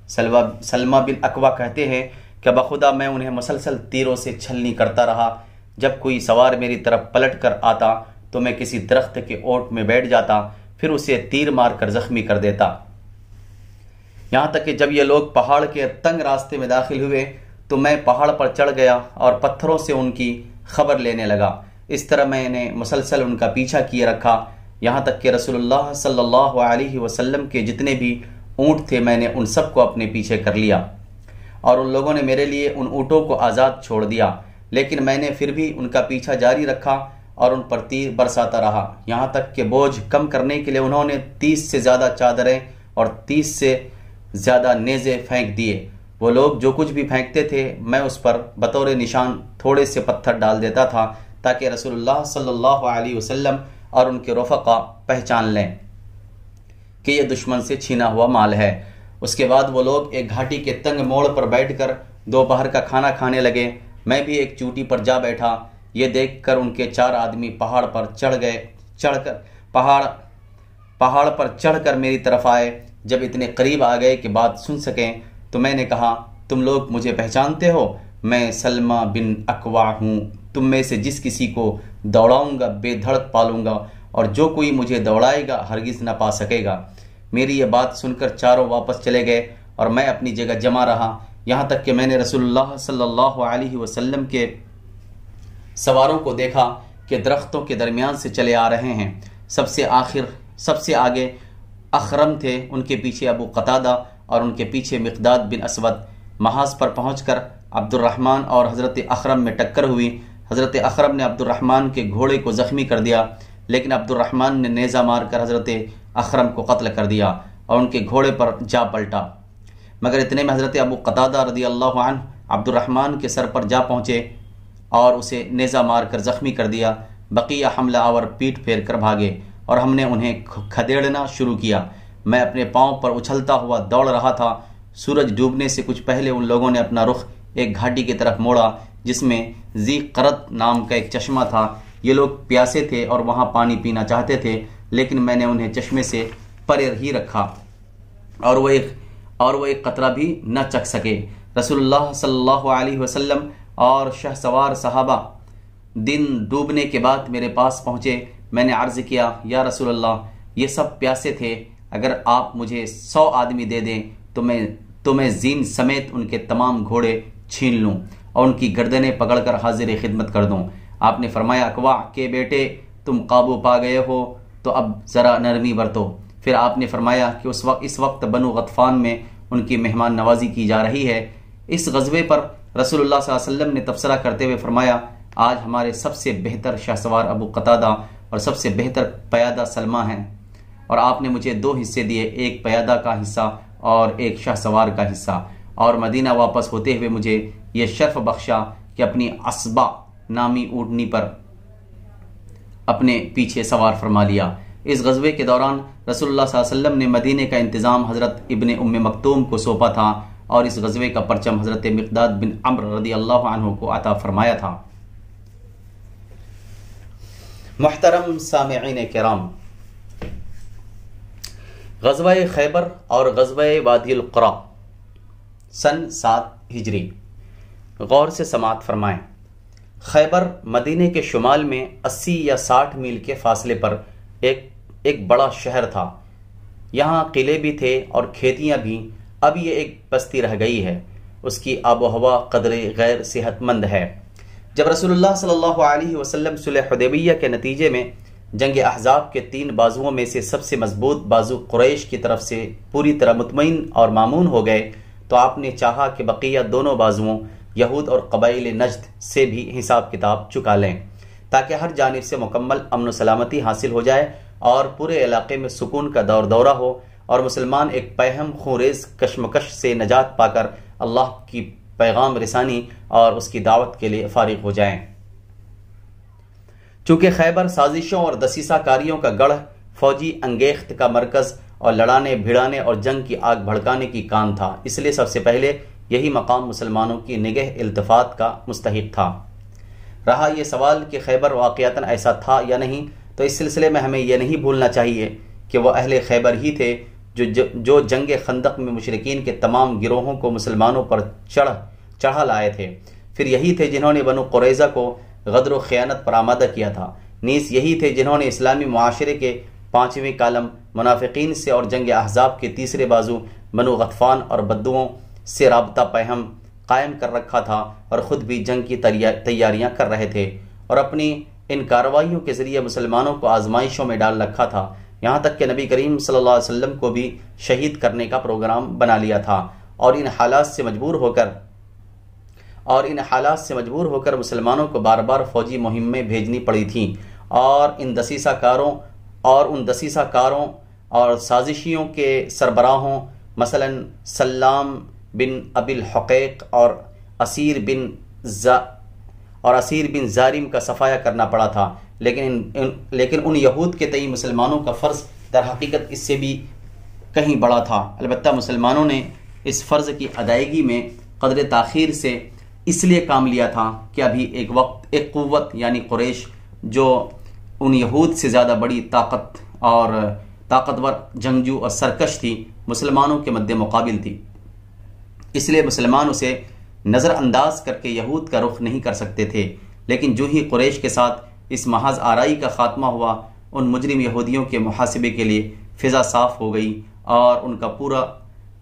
سلمہ بن اکوع کہتے ہیں کہ بخدا میں انہیں مسلسل تیروں سے چھلنی کرتا رہا، جب کوئی سوار میری طرف پلٹ کر آتا تو میں کسی درخت کے اوٹ میں بیٹھ جاتا، پھر اسے تیر مار کر زخمی کر دیتا، یہاں تک کہ جب یہ لوگ پہاڑ کے تنگ راستے میں داخل ہوئے تو میں پہاڑ پر چڑھ گیا اور پتھروں سے ان کی خبر لینے لگا۔ اس طرح میں نے مسلسل ان کا پیچھا کیے رکھا، یہاں تک کہ رسول اللہ صلی اللہ علیہ وسلم کے جتنے بھی اونٹ تھے میں نے ان سب کو اپنے پیچھے کر لیا، اور ان لوگوں نے میرے لیے ان اونٹوں کو آزاد چھوڑ دیا، لیکن میں نے پھر بھی ان کا پیچھا جاری رکھا اور ان پر تیر برساتا رہا، یہاں تک کہ بوجھ کم کرنے کے لیے انہوں نے 30 سے زیادہ چادریں اور 30 سے زیادہ نیزے پھینک دیے۔ وہ لوگ جو کچھ بھی پھینکتے تھے میں اس پر بطور نشان تھوڑے سے پتھر ڈال دیتا تھا تاکہ رسول اللہ صلی اللہ علیہ وسلم اور ان کے رفقا پہچان لیں کہ یہ دشمن سے چھینا ہوا مال ہے۔ اس کے بعد وہ لوگ ایک گھاٹی کے تنگ موڑ پر بیٹھ کر دوپہر کا کھانا کھانے لگے۔ میں بھی ایک چوٹی پر جا بیٹھا، یہ دیکھ کر ان کے 4 آدمی پہاڑ پر چڑھ کر میری طرف آئے۔ جب اتنے قریب آ گئے کہ بات سن سکیں تو میں نے کہا، تم لوگ مجھے پہچانتے ہو؟ میں سلمہ بن اکوع ہوں، تم میں سے جس کسی کو دوڑاؤں گا بے دھڑک پالوں گا، اور جو کوئی مجھے دوڑائے گا ہرگز نہ پا سکے گا۔ میری یہ بات سن کر چاروں واپس چلے گئے اور میں اپنی جگہ جمع رہا، یہاں تک کہ میں نے رسول اللہ صلی اللہ علیہ وسلم کے سواروں کو دیکھا کہ درختوں کے درمیان سے چلے آ رہے ہیں۔ سب سے آگے اخرم تھے، ان کے پیچھے ابو قتادہ اور ان کے پیچھے مقداد بن اسود۔ محاذ پر پہنچ کر عبد الرحمن اور حضرت اخرم میں ٹکر ہوئی۔ حضرت اخرم نے عبد الرحمن کے گھوڑے کو زخمی کر دیا، لیکن عبد الرحمن نے نیزہ مار کر حضرت اخرم کو قتل کر دیا اور ان کے گھوڑے پر جا پلٹا، مگر اتنے میں حضرت ابو قتادہ رضی اللہ عنہ عبد الرحمن کے سر پر جا پہنچے اور اسے نیزہ مار کر زخمی کر دیا۔ بقیہ حملہ آور پیٹ پھیر کر بھاگے اور ہم نے انہیں کھدیڑنا شروع کیا۔ میں اپنے پاؤں پر اچھلتا ہوا دوڑ رہا تھا۔ سورج ڈوبنے سے کچھ پہلے ان لوگوں نے اپنا رخ ایک گھاٹی کی طرف موڑا جس میں ذی قرد نام کا ایک چشمہ تھا۔ یہ لوگ پیاسے تھے اور وہاں پانی پینا چاہتے تھے، لیکن میں نے انہیں چشمے سے پرے ہی رکھا اور وہ ایک قطرہ بھی نہ چکھ سکے۔ رسول اللہ صلی اللہ علیہ وسلم اور شہ سوار صحابہ دن ڈوبنے کے بعد میرے پاس پہنچے۔ میں نے عرض کیا، یا رسول اللہ، یہ سب پیاسے تھے، اگر آپ مجھے 100 آدمی دے دیں تو میں زین سمیت ان کے تمام گھوڑے چھین لوں اور ان کی گردنیں پکڑ کر حاضر خدمت کر دوں۔ آپ نے فرمایا، اکوع کے بیٹے، تم قابو پا گئے ہو تو اب ذرا نرمی برتو۔ پھر آپ نے فرمایا کہ اس وقت بنو غطفان میں ان کی مہمان نوازی کی جا رہی ہے، اس غزوے پر رسول اللہ صلی اللہ علیہ وسلم نے تبصرہ کرتے ہوئے فرمایا، آج ہمارے سب سے بہتر شاہ سوار ابو قتادہ اور سب سے بہتر پیادہ سلمہ ہیں، اور آپ نے مجھے 2 حصے دیے، ایک پیادہ کا حصہ اور ایک شاہ سوار کا حصہ، اور مدینہ واپس ہوتے ہوئے مجھے یہ شرف بخشا کہ اپنی عصبہ نامی اونٹنی پر اپنے پیچھے سوار فرما لیا۔ اس غزوے کے دوران رسول اللہ صلی اللہ علیہ وسلم نے مدینے کا انتظام حضرت ابن ام مکتوم کو سونپا تھا، اور اس غزوے کا پرچم حضرت مقداد بن عمرو رضی اللہ عنہ کو عطا فرمایا تھا۔ محترم سامعین کرام، غزوہ خیبر اور غزوہ وادی القرا سن 7 ہجری، غور سے سماعت فرمائیں۔ خیبر مدینے کے شمال میں 80 یا 60 میل کے فاصلے پر ایک بڑا شہر تھا۔ یہاں قلعے بھی تھے اور کھیتیاں بھی۔ اب یہ ایک بستی رہ گئی ہے۔ اس کی آب و ہوا قدرے غیر صحت مند ہے۔ جب رسول اللہ صلی اللہ علیہ وسلم صلح حدیبیہ کے نتیجے میں جنگ احزاب کے 3 بازوؤں میں سے سب سے مضبوط بازو قریش کی طرف سے پوری طرح مطمئن اور مامون ہو گئے، تو آپ نے چاہا کہ بقیہ دونوں بازوؤں یہود اور قبائل نجد سے بھی حساب کتاب چکا لیں، تاکہ ہر جانب سے مکمل امن و سلامتی حاصل ہو جائے اور پورے علاقے میں سکون کا دورہ ہو، اور مسلمان ایک پہم خونریز کشمکش سے نجات پا کر اللہ کی پیغام رسانی اور اس کی دعوت کے لیے فارغ ہو جائیں۔ چونکہ خیبر سازشوں اور دسیسہ کاریوں کا گڑھ، فوجی انگیخت کا مرکز اور لڑانے بھیڑانے اور جنگ کی آگ بھڑکانے کی کان تھا، اس لیے سب سے پہلے یہی مقام مسلمانوں کی نگہ التفات کا مستحق تھا۔ رہا یہ سوال کہ خیبر واقعتاً ایسا تھا یا نہیں، تو اس سلسلے میں ہمیں یہ نہیں بھولنا چاہیے کہ وہ اہل خیبر ہی تھے جو جنگ خندق میں مشرکین کے تمام گروہوں کو مسلمانوں پر چڑھا لائے تھے۔ پھر یہی تھے جنہوں نے بنو قریظہ کو غدر و خیانت پر آمادہ کیا تھا۔ نیز یہی تھے جنہوں نے اسلامی معاشرے کے 5ویں کالم منافقین سے اور جنگ احزاب کے 3 بازو بنو غطفان اور بدوؤں سے رابطہ پہم قائم کر رکھا تھا، اور خود بھی جنگ کی تیاریاں کر رہے تھے، اور اپنی ان کارروائیوں کے ذریعے مسلمانوں کو آزمائشوں میں ڈال رکھا تھا، یہاں تک کہ نبی کریم صلی اللہ علیہ وسلم کو بھی شہید کرنے کا پروگرام بنا لیا تھا، اور ان حالات سے مجبور ہو کر مسلمانوں کو بار بار فوجی مہمیں بھیجنی پڑی تھیں، اور ان دسیسہ کاروں اور سازشیوں کے سربراہوں مثلا سلام بن ابی الحقیق اور اسیر بن زارم کا صفایا کرنا پڑا تھا، لیکن ان یہود کے تئیں مسلمانوں کا فرض در حقیقت اس سے بھی کہیں بڑا تھا۔ البتہ مسلمانوں نے اس فرض کی ادائیگی میں قدر تاخیر سے اس لیے کام لیا تھا کہ ابھی ایک قوت یعنی قریش جو ان یہود سے زیادہ بڑی طاقت اور طاقتور جنگجو اور سرکش تھی، مسلمانوں کے مد مقابل تھی۔ اس لیے مسلمان اسے نظر انداز کر کے یہود کا رخ نہیں کر سکتے تھے، لیکن جو ہی قریش کے ساتھ اس محض آرائی کا خاتمہ ہوا، ان مجرم یہودیوں کے محاسبے کے لیے فضا صاف ہو گئی اور ان کا پورا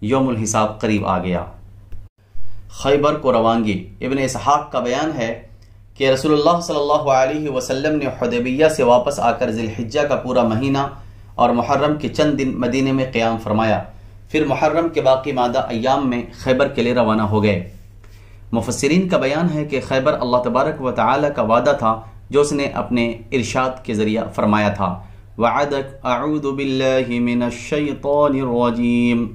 یوم الحساب قریب آ گیا۔ خیبر کو روانگی۔ ابن اسحاق کا بیان ہے کہ رسول اللہ صلی اللہ علیہ وسلم نے حدیبیہ سے واپس آ کر ذی الحجہ کا پورا مہینہ اور محرم کے چند دن مدینے میں قیام فرمایا، پھر محرم کے باقی مادہ ایام میں خیبر کے لیے روانہ ہو گئے۔ مفسرین کا بیان ہے کہ خیبر اللہ تبارک و تعالی کا وعدہ تھا جو اس نے اپنے ارشاد کے ذریعہ فرمایا تھا، وعدک اعوذ باللہ من الشیطان الرجیم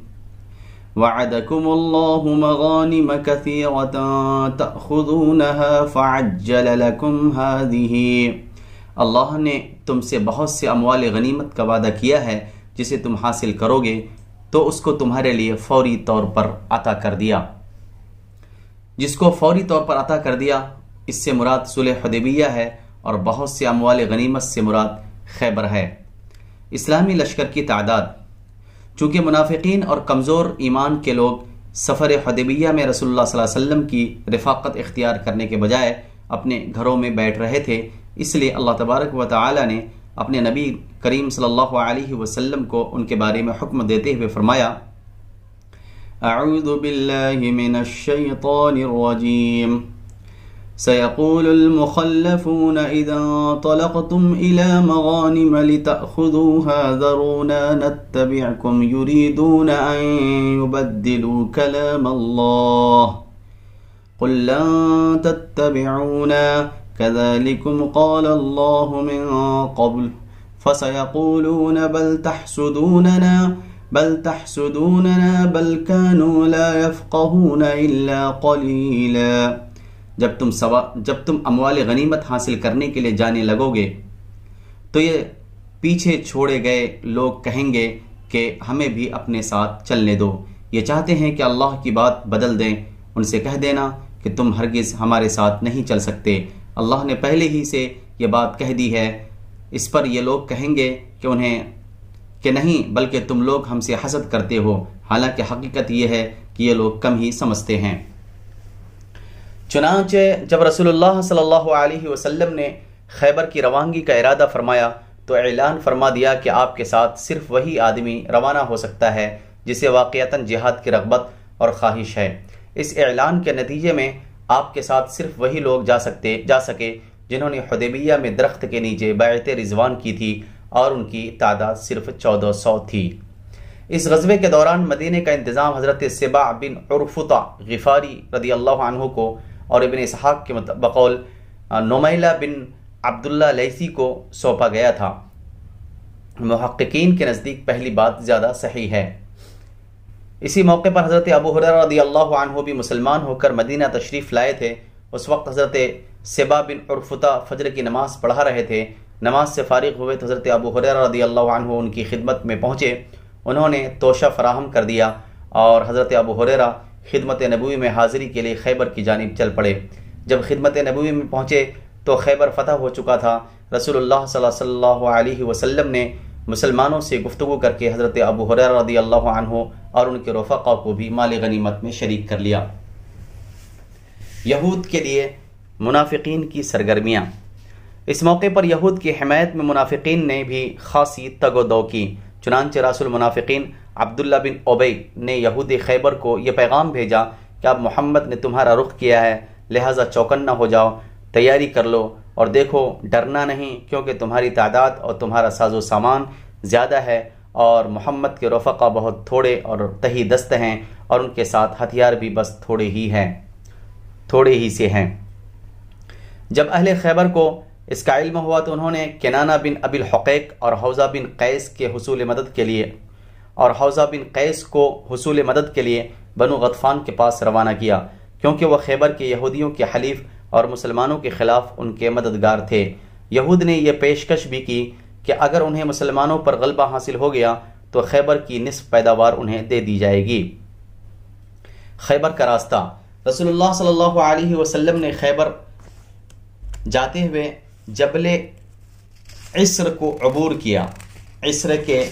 وعدکم اللہ مغانم کثیرۃ تأخذونها فعجل لکم هذه، اللہ نے تم سے بہت سے اموال غنیمت کا وعدہ کیا ہے جسے تم حاصل کرو گے، تو اس کو تمہارے لیے فوری طور پر عطا کر دیا۔ جس کو فوری طور پر عطا کر دیا، اس سے مراد صلح حدیبیہ ہے، اور بہت سے اموال غنیمت سے مراد خیبر ہے۔ اسلامی لشکر کی تعداد۔ چونکہ منافقین اور کمزور ایمان کے لوگ سفر حدیبیہ میں رسول اللہ صلی اللہ علیہ وسلم کی رفاقت اختیار کرنے کے بجائے اپنے گھروں میں بیٹھ رہے تھے، اس لیے اللہ تبارک و تعالی نے اپنے نبی کریم صلی اللہ علیہ وسلم کو ان کے بارے میں حکم دیتے ہوئے فرمایا، اعوذ باللہ من الشیطان الرجیم سيقول المخلفون إذا انطلقتم إلى مغانم لتأخذوها ذرونا نتبعكم يريدون أن يبدلوا كلام الله قل لن تتبعونا كذلكم قال الله من قبل فسيقولون بل تحسدوننا بل كانوا لا يفقهون إلا قليلا. جب تم اموال غنیمت حاصل کرنے کے لیے جانے لگو گے تو یہ پیچھے چھوڑے گئے لوگ کہیں گے کہ ہمیں بھی اپنے ساتھ چلنے دو. یہ چاہتے ہیں کہ اللہ کی بات بدل دیں. ان سے کہہ دینا کہ تم ہرگز ہمارے ساتھ نہیں چل سکتے. اللہ نے پہلے ہی سے یہ بات کہہ دی ہے. اس پر یہ لوگ کہیں گے کہ نہیں بلکہ تم لوگ ہم سے حسد کرتے ہو، حالانکہ حقیقت یہ ہے کہ یہ لوگ کم ہی سمجھتے ہیں. چنانچہ جب رسول اللہ صلی اللہ علیہ وسلم نے خیبر کی روانگی کا ارادہ فرمایا تو اعلان فرما دیا کہ آپ کے ساتھ صرف وہی آدمی روانہ ہو سکتا ہے جسے واقعتاً جہاد کی رغبت اور خواہش ہے. اس اعلان کے نتیجے میں آپ کے ساتھ صرف وہی لوگ جا سکے جنہوں نے حدیبیہ میں درخت کے نیچے بیعت رضوان کی تھی اور ان کی تعداد صرف 1400 تھی. اس غزوے کے دوران مدینے کا انتظام حضرت سبع بن عرفطہ غفاری رضی اللہ عنہ کو اور ابن اسحاق کے بقول نمیلہ بن عبداللہ لیثی کو سونپا گیا تھا. محققین کے نزدیک پہلی بات زیادہ صحیح ہے. اسی موقع پر حضرت ابو ہریرہ رضی اللہ عنہ بھی مسلمان ہو کر مدینہ تشریف لائے تھے. اس وقت حضرت سبع بن عرفطہ فجر کی نماز پڑھا رہے تھے. نماز سے فارغ ہوئے تو حضرت ابو ہریرہ رضی اللہ عنہ ان کی خدمت میں پہنچے. انہوں نے توشہ فراہم کر دیا اور حضرت ابو ہریرہ خدمت نبوی میں حاضری کے لیے خیبر کی جانب چل پڑے. جب خدمت نبوی میں پہنچے تو خیبر فتح ہو چکا تھا. رسول اللہ صلی اللہ علیہ وسلم نے مسلمانوں سے گفتگو کر کے حضرت ابو ہریرہ رضی اللہ عنہ اور ان کے رفقا کو بھی مال غنیمت میں شریک کر لیا. یہود کے لیے منافقین کی سرگرمیاں. اس موقع پر یہود کی حمایت میں منافقین نے بھی خاصی تگ و دو کی. چنانچہ رأس المنافقین عبداللہ بن ابی نے یہود خیبر کو یہ پیغام بھیجا کہ اب محمد نے تمہارا رخ کیا ہے، لہٰذا چوکنا ہو جاؤ، تیاری کر لو اور دیکھو ڈرنا نہیں، کیونکہ تمہاری تعداد اور تمہارا ساز و سامان زیادہ ہے اور محمد کے رفقا بہت تھوڑے اور تہی دست ہیں اور ان کے ساتھ ہتھیار بھی بس تھوڑے ہی سے ہیں. جب اہل خیبر کو اس کا علم ہوا تو انہوں نے کنانہ بن ابی الحقیق اور حوزہ بن قیس کو حصول مدد کے لیے بنو غطفان کے پاس روانہ کیا، کیونکہ وہ خیبر کے یہودیوں کے حلیف اور مسلمانوں کے خلاف ان کے مددگار تھے. یہود نے یہ پیشکش بھی کی کہ اگر انہیں مسلمانوں پر غلبہ حاصل ہو گیا تو خیبر کی نصف پیداوار انہیں دے دی جائے گی. خیبر کا راستہ. رسول اللہ صلی اللہ علیہ وسلم نے خیبر جاتے ہوئے جبل عسر کو عبور کیا. عسر کے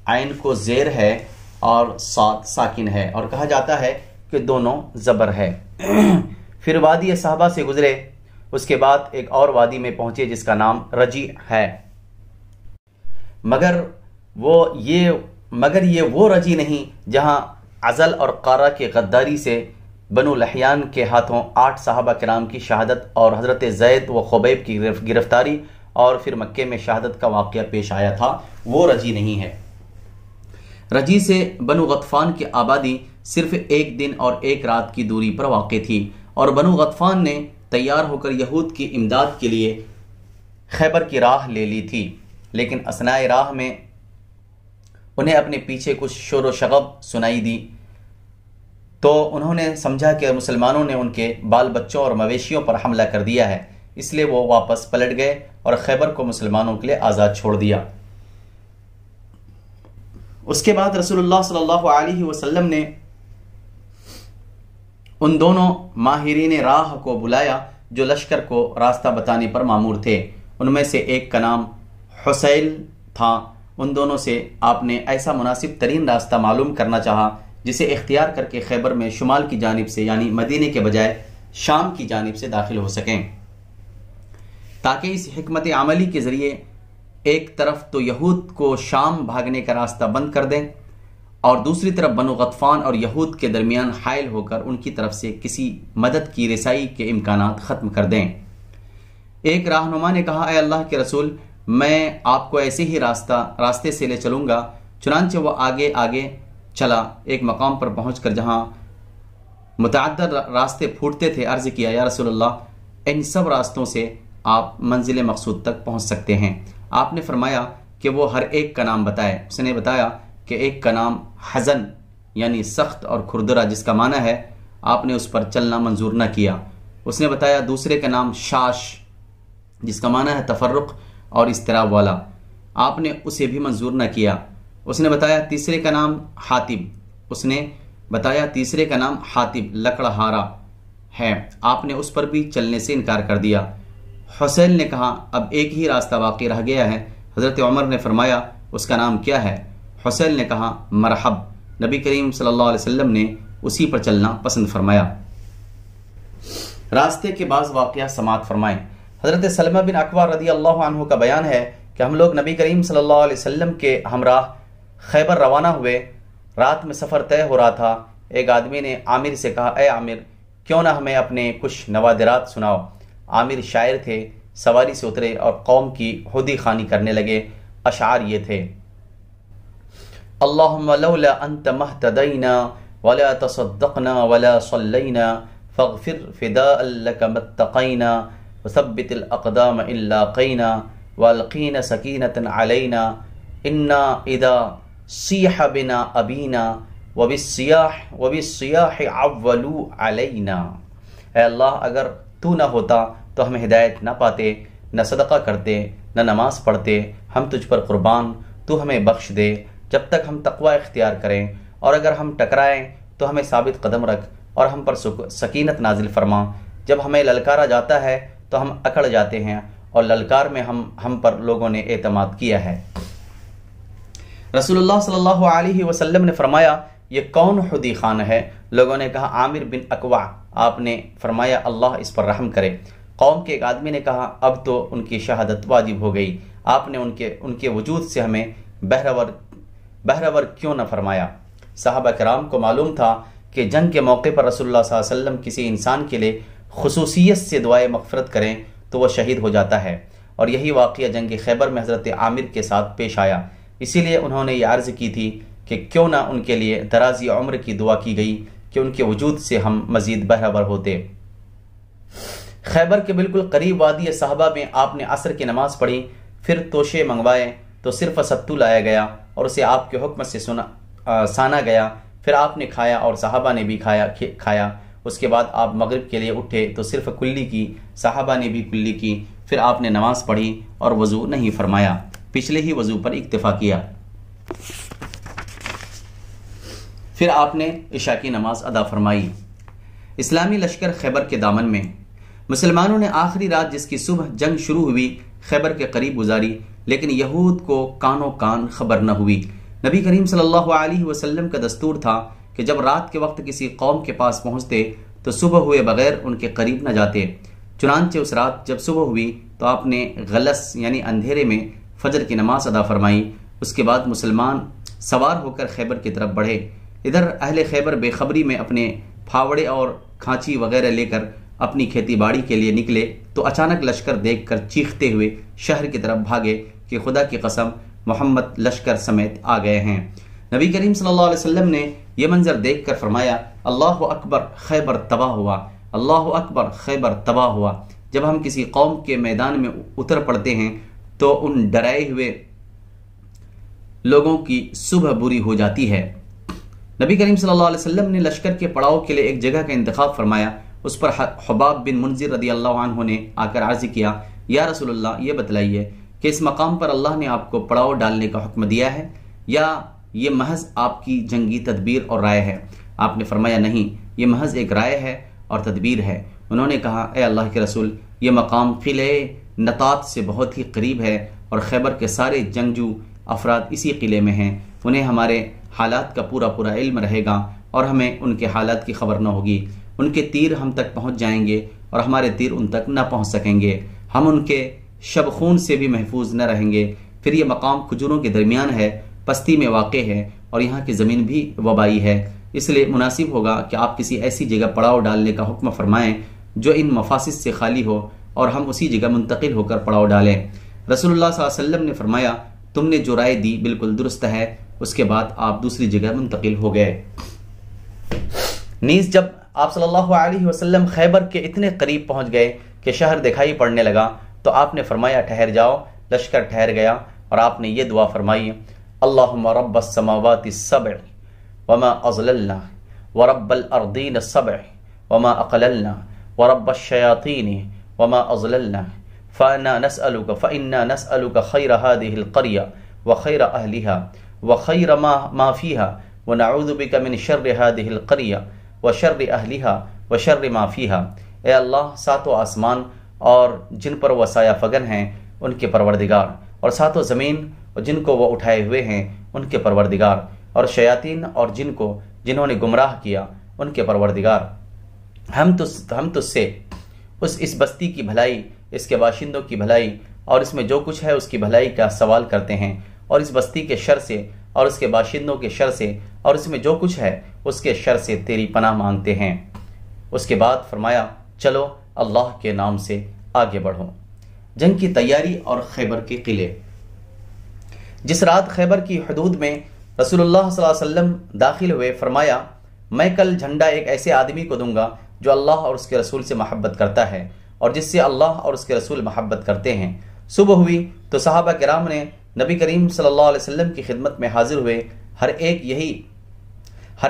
عین کو زیر ہے اور صاد ساکن ہے اور کہا جاتا ہے کہ دونوں زبر ہے. پھر وادی صحابہ سے گزرے. اس کے بعد ایک اور وادی میں پہنچے جس کا نام رجی ہے. مگر یہ وہ رجی نہیں جہاں عزل اور قارہ کے غداری سے بنو لحیان کے ہاتھوں 8 صحابہ کرام کی شہادت اور حضرت زید و خبیب کی گرفتاری اور پھر مکے میں شہادت کا واقعہ پیش آیا تھا. وہ رجی نہیں ہے. رجی سے بنو غطفان کی آبادی صرف 1 دن اور 1 رات کی دوری پر واقع تھی اور بنو غطفان نے تیار ہو کر یہود کی امداد کے لیے خیبر کی راہ لے لی تھی. لیکن اثناء راہ میں انہیں اپنے پیچھے کچھ شور و شغب سنائی دی تو انہوں نے سمجھا کہ مسلمانوں نے ان کے بال بچوں اور مویشیوں پر حملہ کر دیا ہے، اس لیے وہ واپس پلٹ گئے اور خیبر کو مسلمانوں کے لیے آزاد چھوڑ دیا. اس کے بعد رسول اللہ صلی اللہ علیہ وسلم نے ان دونوں ماہرین راہ کو بلایا جو لشکر کو راستہ بتانے پر مامور تھے. ان میں سے ایک کا نام حسیل تھا. ان دونوں سے آپ نے ایسا مناسب ترین راستہ معلوم کرنا چاہا جسے اختیار کر کے خیبر میں شمال کی جانب سے یعنی مدینے کے بجائے شام کی جانب سے داخل ہو سکیں، تاکہ اس حکمت عملی کے ذریعے ایک طرف تو یہود کو شام بھاگنے کا راستہ بند کر دیں اور دوسری طرف بنو غطفان اور یہود کے درمیان حائل ہو کر ان کی طرف سے کسی مدد کی رسائی کے امکانات ختم کر دیں. ایک رہنما نے کہا، اے اللہ کے رسول، میں آپ کو ایسے ہی راستے سے لے چلوں گا. چنانچہ وہ آگے چلا. ایک مقام پر پہنچ کر جہاں متعدد راستے پھوٹتے تھے۔ عرض کیا یا رسول اللہ ان سب راستوں سے آپ منزل مقصود تک پہنچ سکتے ہیں۔ آپ نے فرمایا کہ وہ ہر ایک کا نام بتائے۔ اس نے بتایا کہ ایک کا نام حزن یعنی سخت اور کھردرا جس کا معنی ہے آپ نے اس پر چلنا منظور نہ کیا۔ اس نے بتایا دوسرے کا نام شاش جس کا معنی ہے تفرق اور اضطراب والا، آپ نے اسے بھی منظور نہ کیا۔ اس نے بتایا تیسرے کا نام حاتب، اس نے بتایا تیسرے کا نام حاتب لکڑہارا ہے، آپ نے اس پر بھی چلنے سے انکار کر دیا۔ حسین نے کہا اب ایک ہی راستہ باقی رہ گیا ہے۔ حضرت عمر نے فرمایا اس کا نام کیا ہے؟ حسین نے کہا مرحب۔ نبی کریم صلی اللہ علیہ وسلم نے اسی پر چلنا پسند فرمایا۔ راستے کے بعض واقعات سماعت فرمائیں۔ حضرت سلمہ بن اکوع رضی اللہ عنہ کا بیان ہے کہ ہم لوگ نبی کریم صلی اللہ علیہ وسلم کے ہمراہ خیبر روانہ ہوئے۔ رات میں سفر طے ہو رہا تھا۔ ایک آدمی نے عامر سے کہا اے عامر کیوں نہ ہمیں اپنے کچھ نوادرات سناؤ۔ عامر شاعر تھے، سواری سے اترے اور قوم کی ہودی خوانی کرنے لگے۔ اشعار یہ تھے اللہم لولا انت مہتدینا ولا تصدقنا ولا صلینا فاغفر فداء لک متقینا وثبت الاقدام ان لاقینا والقین سکینة علینا انا اذا صیح بنا ابینا وبالصیاح عولوا علینا۔ اے اللہ اگر تو نہ ہوتا تو ہم ہدایت نہ پاتے، نہ صدقہ کرتے، نہ نماز پڑھتے، ہم تجھ پر قربان، تو ہمیں بخش دے جب تک ہم تقوی اختیار کریں، اور اگر ہم ٹکرائیں تو ہمیں ثابت قدم رکھ اور ہم پر سکینت نازل فرما۔ جب ہمیں للکارا جاتا ہے تو ہم اکڑ جاتے ہیں اور للکار میں ہم پر لوگوں نے اعتماد کیا ہے۔ رسول اللہ صلی اللہ علیہ وسلم نے فرمایا یہ کون حدی خان ہے؟ لوگوں نے کہا عامر بن اکوع۔ آپ نے فرمایا اللہ اس پر رحم کرے۔ قوم کے ایک آدمی نے کہا اب تو ان کی شہادت واجب ہو گئی، آپ نے ان کے وجود سے ہمیں بہرور کیوں نہ فرمایا؟ صحابہ کرام کو معلوم تھا کہ جنگ کے موقع پر رسول اللہ صلی اللہ علیہ وسلم کسی انسان کے لیے خصوصیت سے دعائے مغفرت کریں تو وہ شہید ہو جاتا ہے، اور یہی واقعہ جنگ خیبر میں حضرت عامر کے ساتھ پیش آیا۔ اسی لیے انہوں نے یہ عرض کی تھی کہ کیوں نہ ان کے لیے درازی عمر کی دعا کی گئی کہ ان کے وجود سے ہم مزید بہرور ہوتے۔ خیبر کے بالکل قریب وادی صحابہ میں آپ نے عصر کی نماز پڑھی، پھر توشے منگوائے تو صرف ستو لایا گیا اور اسے آپ کے حکم سے سانا گیا، پھر آپ نے کھایا اور صحابہ نے بھی کھایا۔ اس کے بعد آپ مغرب کے لیے اٹھے تو صرف کلی کی، صحابہ نے بھی کلی کی، پھر آپ نے نماز پڑھی اور وضو نہیں فرمایا، پچھلے ہی وضو پر اکتفا کیا۔ پھر آپ نے عشاء کی نماز ادا فرمائی۔ اسلامی لشکر خیبر کے دامن میں، مسلمانوں نے آخری رات جس کی صبح جنگ شروع ہوئی خیبر کے قریب گزاری، لیکن یہود کو کانوں کان خبر نہ ہوئی۔ نبی کریم صلی اللہ علیہ وسلم کا دستور تھا کہ جب رات کے وقت کسی قوم کے پاس پہنچتے تو صبح ہوئے بغیر ان کے قریب نہ جاتے۔ چنانچہ اس رات جب صبح ہوئی تو آپ نے غلس یعنی اندھیرے میں فجر کی نماز ادا فرمائی۔ اس کے بعد مسلمان سوار ہو کر خیبر کی طرف بڑھے۔ ادھر اہل خیبر بے خبری میں اپنے پھاوڑے اور کھانچی وغیرہ لے کر اپنی کھیتی باڑی کے لیے نکلے تو اچانک لشکر دیکھ کر چیختے ہوئے شہر کی طرف بھاگے کہ خدا کی قسم محمد لشکر سمیت آ گئے ہیں۔ نبی کریم صلی اللہ علیہ وسلم نے یہ منظر دیکھ کر فرمایا اللہ اکبر خیبر تباہ ہوا، اللہ اکبر خیبر تباہ ہوا۔ جب ہم کسی قوم کے میدان میں اتر پڑتے ہیں تو ان ڈرائے ہوئے لوگوں کی صبح بری ہو جاتی ہے۔ نبی کریم صلی اللہ علیہ وسلم نے لشکر کے پڑاؤ کے لیے ایک جگہ کا انتخاب فرمایا۔ اس پر حباب بن منذر رضی اللہ عنہ نے آ کر عرض کیا یا رسول اللہ یہ بتلائیے کہ اس مقام پر اللہ نے آپ کو پڑاؤ ڈالنے کا حکم دیا ہے یا یہ محض آپ کی جنگی تدبیر اور رائے ہے؟ آپ نے فرمایا نہیں، یہ محض ایک رائے ہے اور تدبیر ہے۔ انہوں نے کہا اے اللہ کے رسول یہ مقام قلعے نطات سے بہت ہی قریب ہے اور خیبر کے سارے جنگجو افراد اسی قلعے میں ہیں، انہیں ہمارے حالات کا پورا علم رہے گا اور ہمیں ان کے حالات کی خبر نہ ہوگی۔ ان کے تیر ہم تک پہنچ جائیں گے اور ہمارے تیر ان تک نہ پہنچ سکیں گے، ہم ان کے شب خون سے بھی محفوظ نہ رہیں گے۔ پھر یہ مقام کھجوروں کے درمیان ہے، پستی میں واقع ہے اور یہاں کی زمین بھی وبائی ہے، اس لیے مناسب ہوگا کہ آپ کسی ایسی جگہ پڑاؤ ڈالنے کا حکم فرمائیں جو ان مفاسد سے خالی ہو اور ہم اسی جگہ منتقل ہو کر پڑاؤ ڈالیں۔ رسول اللہ صلی اللہ علیہ وسلم نے فرمایا تم نے جو رائے دی بالکل درست ہے۔ اس کے بعد آپ دوسری جگہ منتقل ہو گئے۔ نیز جب آپ صلی اللہ علیہ وسلم خیبر کے اتنے قریب پہنچ گئے کہ شہر دکھائی پڑنے لگا تو آپ نے فرمایا ٹھہر جاؤ. لشکر ٹھہر گیا اور آپ نے یہ دعا فرمائی اللہم رب السماوات السبع وما اضللنا ورب الارضین السبع وما اقللنا ورب الشیاطین وما اضللنا فإنا نسألك خیر هذه القرية وخیر أهلها وخیر ما فيها ونعوذ بك من شر هذه القرية وشر أهلها وشر ما فيها. اے اللہ ساتوں آسمان اور جن پر وہ سایہ فگن ہیں ان کے پروردگار، اور ساتوں زمین اور جن کو وہ اٹھائے ہوئے ہیں ان کے پروردگار، اور شیاطین اور جن کو جنہوں نے گمراہ کیا ان کے پروردگار، ہم تجھ سے اس بستی کی بھلائی، اس کے باشندوں کی بھلائی اور اس میں جو کچھ ہے اس کی بھلائی کا سوال کرتے ہیں، اور اس بستی کے شر سے اور اس کے باشندوں کے شر سے اور اس میں جو کچھ ہے اس کے شر سے تیری پناہ مانگتے ہیں. اس کے بعد فرمایا چلو اللہ کے نام سے آگے بڑھو. جنگ کی تیاری اور خیبر کے قلعے. جس رات خیبر کی حدود میں رسول اللہ صلی اللہ علیہ وسلم داخل ہوئے فرمایا میں کل جھنڈا ایک ایسے آدمی کو دوں گا جو اللہ اور اس کے رسول سے محبت کرتا ہے اور جس سے اللہ اور اس کے رسول محبت کرتے ہیں. صبح ہوئی تو صحابہ کرام نے نبی کریم صلی اللہ علیہ وسلم کی خدمت میں حاضر ہوئے. ہر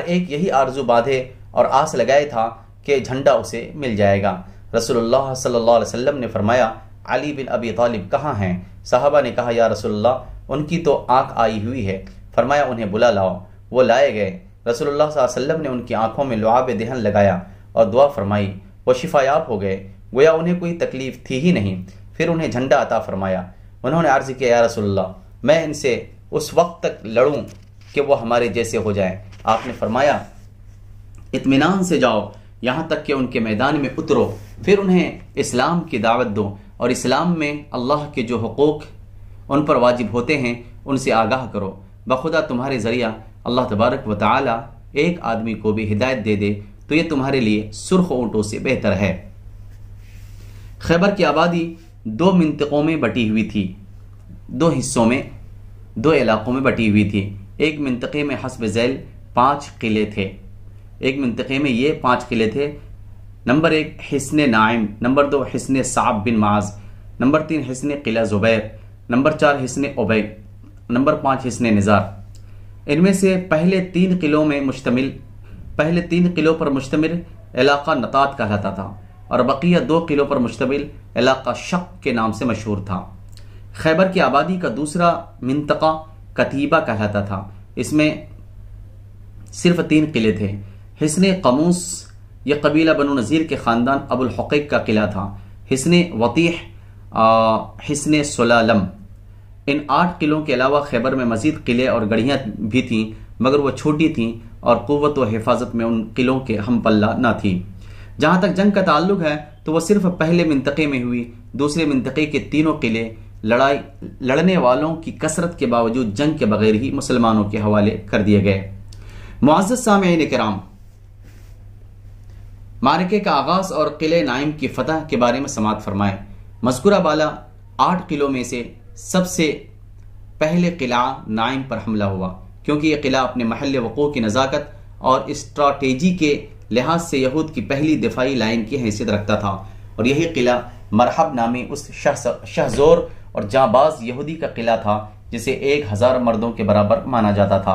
ایک یہی آرزو باندھے اور آس لگائے تھا کہ جھنڈا اسے مل جائے گا. رسول اللہ صلی اللہ علیہ وسلم نے فرمایا علی بن ابی طالب کہاں ہیں؟ صحابہ نے کہا یا رسول اللہ ان کی تو آنکھ آئی ہوئی ہے. فرمایا انہیں بلا لاؤ. وہ لائے گئے. رسول اللہ صلی اللہ علیہ وسلم نے ان کی آنکھوں میں لعاب دہن لگایا اور دعا فرمائی. وہ شفا یاب ہو گئے، گویا انہیں کوئی تکلیف تھی ہی نہیں. پھر انہیں جھنڈا عطا فرمایا. انہوں نے عرض کیا یا رسول اللہ میں ان سے اس وقت تک لڑوں کہ وہ ہمارے جیسے ہو جائیں. آپ نے فرمایا اطمینان سے جاؤ یہاں تک کہ ان کے میدان میں اترو، پھر انہیں اسلام کی دعوت دو اور اسلام میں اللہ کے جو حقوق ان پر واجب ہوتے ہیں ان سے آگاہ کرو. بخدا تمہارے ذریعہ اللہ تبارک و تعالی ایک آدمی کو بھی ہدایت دے دے تو یہ تمہارے لیے سرخ اونٹوں سے بہتر ہے. خیبر کی آبادی 2 منطقوں میں بٹی ہوئی تھی، 2 حصوں میں 2 علاقوں میں بٹی ہوئی تھی. ایک منطقے میں حسب ذیل 5 قلعے تھے. ایک منطقے میں یہ 5 قلعے تھے. نمبر 1 حصن نائم، نمبر 2 حصن صعب بن معاذ، نمبر 3 حصن قلعہ زبیر، نمبر 4 حصن عبید، نمبر 5 حصن نزار. ان میں سے پہلے 3 قلعوں پر مشتمل علاقہ نطات کہلاتا تھا اور بقیہ 2 قلعوں پر مشتمل علاقہ شق کے نام سے مشہور تھا. خیبر کی آبادی کا دوسرا منطقہ کتیبہ کہلاتا تھا. اس میں صرف 3 قلعے تھے. حصن قموس یہ قبیلہ بنو نذیر کے خاندان ابو الحقیق کا قلعہ تھا. حصن وطیح، حصن سلالم. ان 8 قلعوں کے علاوہ خیبر میں مزید قلعے اور گڑھیاں بھی تھیں مگر وہ چھوٹی تھیں اور قوت و حفاظت میں ان قلعوں کے ہم پلہ نہ تھی. جہاں تک جنگ کا تعلق ہے تو وہ صرف پہلے منطقے میں ہوئی. دوسرے منطقے کے 3 قلعے لڑنے والوں کی کثرت کے باوجود جنگ کے بغیر ہی مسلمانوں کے حوالے کر دیے گئے. معزز سامعین کرام، معرکے کا آغاز اور قلعہ نائم کی فتح کے بارے میں سماعت فرمائیں. مذکورہ بالا 8 قلعوں میں سے سب سے پہلے قلعہ نائم پر حملہ ہوا کیونکہ یہ قلعہ اپنے محل وقوع کی نزاکت اور اسٹریٹجی کے لحاظ سے یہود کی پہلی دفاعی لائن کی حیثیت رکھتا تھا اور یہی قلعہ مرحب نامی اس شہزور اور جانباز یہودی کا قلعہ تھا جسے 1000 مردوں کے برابر مانا جاتا تھا.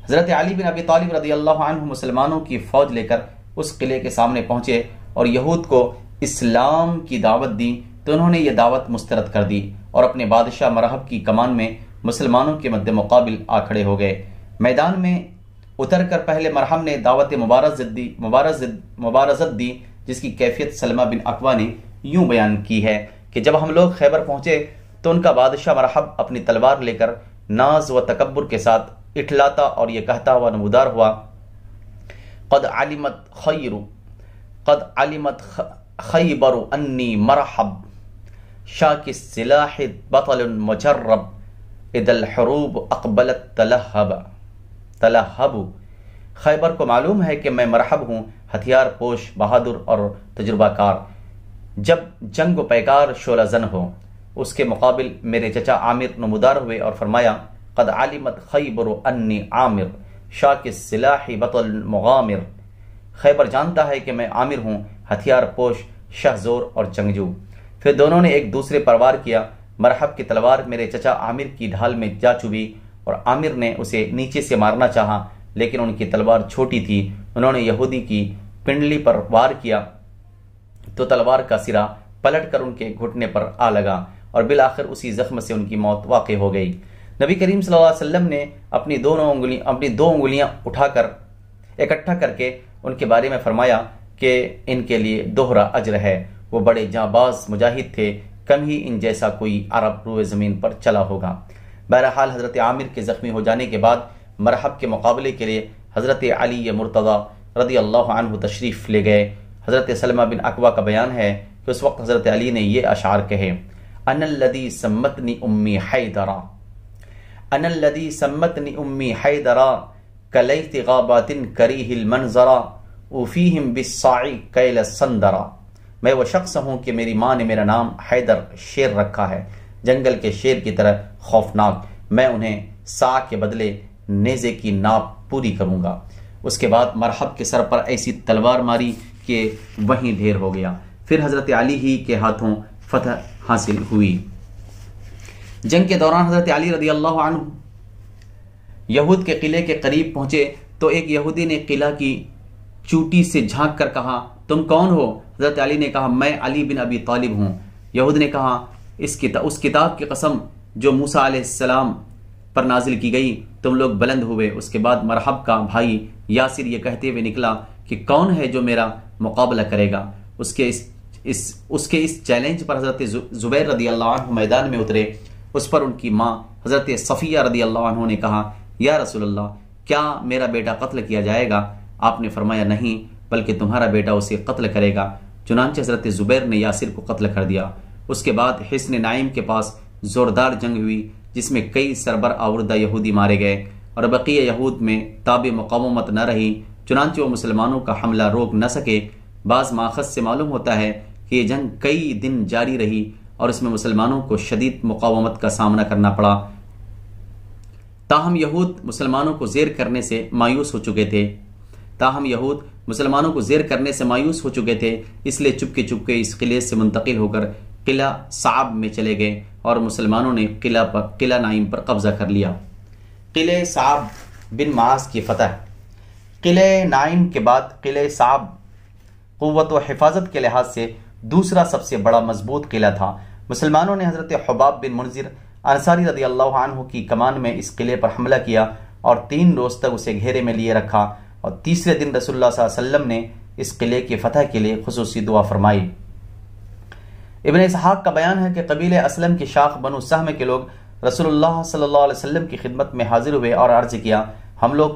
حضرت علی بن ابی طالب رضی اللہ عنہ مسلمانوں کی فوج لے کر اس قلعے کے سامنے پہنچے اور یہود کو اسلام کی دعوت دی تو انہوں نے یہ دعوت مسترد کر دی اور اپنے بادشاہ مرحب کی کمان میں مسلمانوں کے مد مقابل آ کھڑے ہو گئے. میدان میں اتر کر پہلے مرحب نے دعوت مبارزت دی جس کی کیفیت سلمہ بن اقوا نے یوں بیان کی ہے کہ جب ہم لوگ خیبر پہنچے تو ان کا بادشاہ مرحب اپنی تلوار لے کر ناز و تکبر کے ساتھ اٹھلاتا اور یہ کہتا ہوا نمودار ہوا قد علمت خیبر انی مرحب شاک السلاح بطل مجرب اذا الحروب اقبلت تلہب. خیبر کو معلوم ہے کہ میں مرحب ہوں، ہتھیار پوش، بہادر اور تجربہ کار. جب جنگ و پیکار شعلہ زن ہو. اس کے مقابل میرے چچا عامر نمودار ہوئے اور فرمایا قد علمت خیبر انی عامر شاک السلاح بطل مغامر. خیبر جانتا ہے کہ میں عامر ہوں، ہتھیار پوش، شہ زور اور جنگجو۔ پھر دونوں نے ایک دوسرے پر وار کیا۔ مرحب کی تلوار میرے چچا عامر کی ڈھال میں جا چبھی اور عامر نے اسے نیچے سے مارنا چاہا، لیکن ان کی تلوار چھوٹی تھی۔ انہوں نے یہودی کی پنڈلی پر وار کیا تو تلوار کا سرا پلٹ کر ان کے گھٹنے پر آ لگا اور بالآخر اسی زخم سے ان کی موت واقع ہو گئی۔ نبی کریم صلی اللہ علیہ وسلم نے اپنی دو انگلیاں اکٹھا کر کے ان کے بارے میں فرمایا کہ ان کے لیے دوہرا اجر ہے، وہ بڑے جانباز مجاہد تھے، کم ہی ان جیسا کوئی عرب روئے زمین پر چلا ہوگا۔ بہرحال حضرت عامر کے زخمی ہو جانے کے بعد مرحب کے مقابلے کے لیے حضرت علی مرتضی رضی اللہ عنہ تشریف لے گئے۔ حضرت سلمہ بن اکوع کا بیان ہے کہ اس وقت حضرت علی نے یہ اشعار کہے: انا الذی سمتنی امی حیدرا، انا الذی سمتنی امی حیدرا، کلیت غابات کریہ المنظرا، اوفیہم بالصاع کیل السندرا۔ میں وہ شخص ہوں کہ میری ماں نے میرا نام حیدر شیر رکھا ہے، جنگل کے شیر کی طرح خوفناک، میں انہیں سا کے بدلے نیزے کی ناپ پوری کروں گا۔ اس کے بعد مرحب کے سر پر ایسی تلوار ماری کہ وہیں ڈھیر ہو گیا۔ پھر حضرت علی ہی کے ہاتھوں فتح حاصل ہوئی۔ جنگ کے دوران حضرت علی رضی اللہ عنہ یہود کے قلعے کے قریب پہنچے تو ایک یہودی نے قلعہ کی چوٹی سے جھانک کر کہا: تم کون ہو؟ حضرت علی نے کہا: میں علی بن ابی طالب ہوں۔ یہود نے کہا: اس کتاب کی قسم جو موسیٰ علیہ السلام پر نازل کی گئی، تم لوگ بلند ہوئے۔ اس کے بعد مرحب کا بھائی یاسر یہ کہتے ہوئے نکلا کہ کون ہے جو میرا مقابلہ کرے گا؟ اس کے اس چیلنج پر حضرت زبیر رضی اللہ عنہ میدان میں اترے۔ اس پر ان کی ماں حضرت صفیہ رضی اللہ عنہ نے کہا: یا رسول اللہ، کیا میرا بیٹا قتل کیا جائے گا؟ آپ نے فرمایا: نہیں، بلکہ تمہارا بیٹا اسے قتل کرے گا۔ چنانچہ حضرت زبیر نے یاسر کو قتل کر دیا۔ اس کے بعد حصن نعیم کے پاس زوردار جنگ ہوئی جس میں کئی سربر آوردہ یہودی مارے گئے اور بقیہ یہود میں تاب مقاومت نہ رہی، چنانچہ وہ مسلمانوں کا حملہ روک نہ سکے۔ بعض ماخذ سے معلوم ہوتا ہے کہ یہ جنگ کئی دن جاری رہی اور اس میں مسلمانوں کو شدید مقاومت کا سامنا کرنا پڑا، تاہم یہود مسلمانوں کو زیر کرنے سے مایوس ہو چکے تھے، اس لیے چپکے اس قلعے سے منتقل ہو کر قلعہ صعب میں چلے گئے اور مسلمانوں نے قلعہ نعیم پر قبضہ کر لیا۔ قلعہ صعب بن معاذ کی فتح۔ قلعہ نعیم کے بعد قلعہ صعب قوت و حفاظت کے لحاظ سے دوسرا سب سے بڑا مضبوط قلعہ تھا۔ مسلمانوں نے حضرت حباب بن منذر انصاری رضی اللہ عنہ کی کمان میں اس قلعے پر حملہ کیا اور 3 روز تک اسے گھیرے میں لیے رکھا اور تیسرے دن رسول اللہ صلی اللہ علیہ وسلم نے اس قلعے کی فتح کے لیے خصوصی دعا فرمائی۔ ابن اسحاق کا بیان ہے کہ قبیلہ اسلم کی شاخ بنو سہم کے لوگ رسول اللہ صلی اللہ علیہ وسلم کی خدمت میں حاضر ہوئے اور عرض کیا: ہم لوگ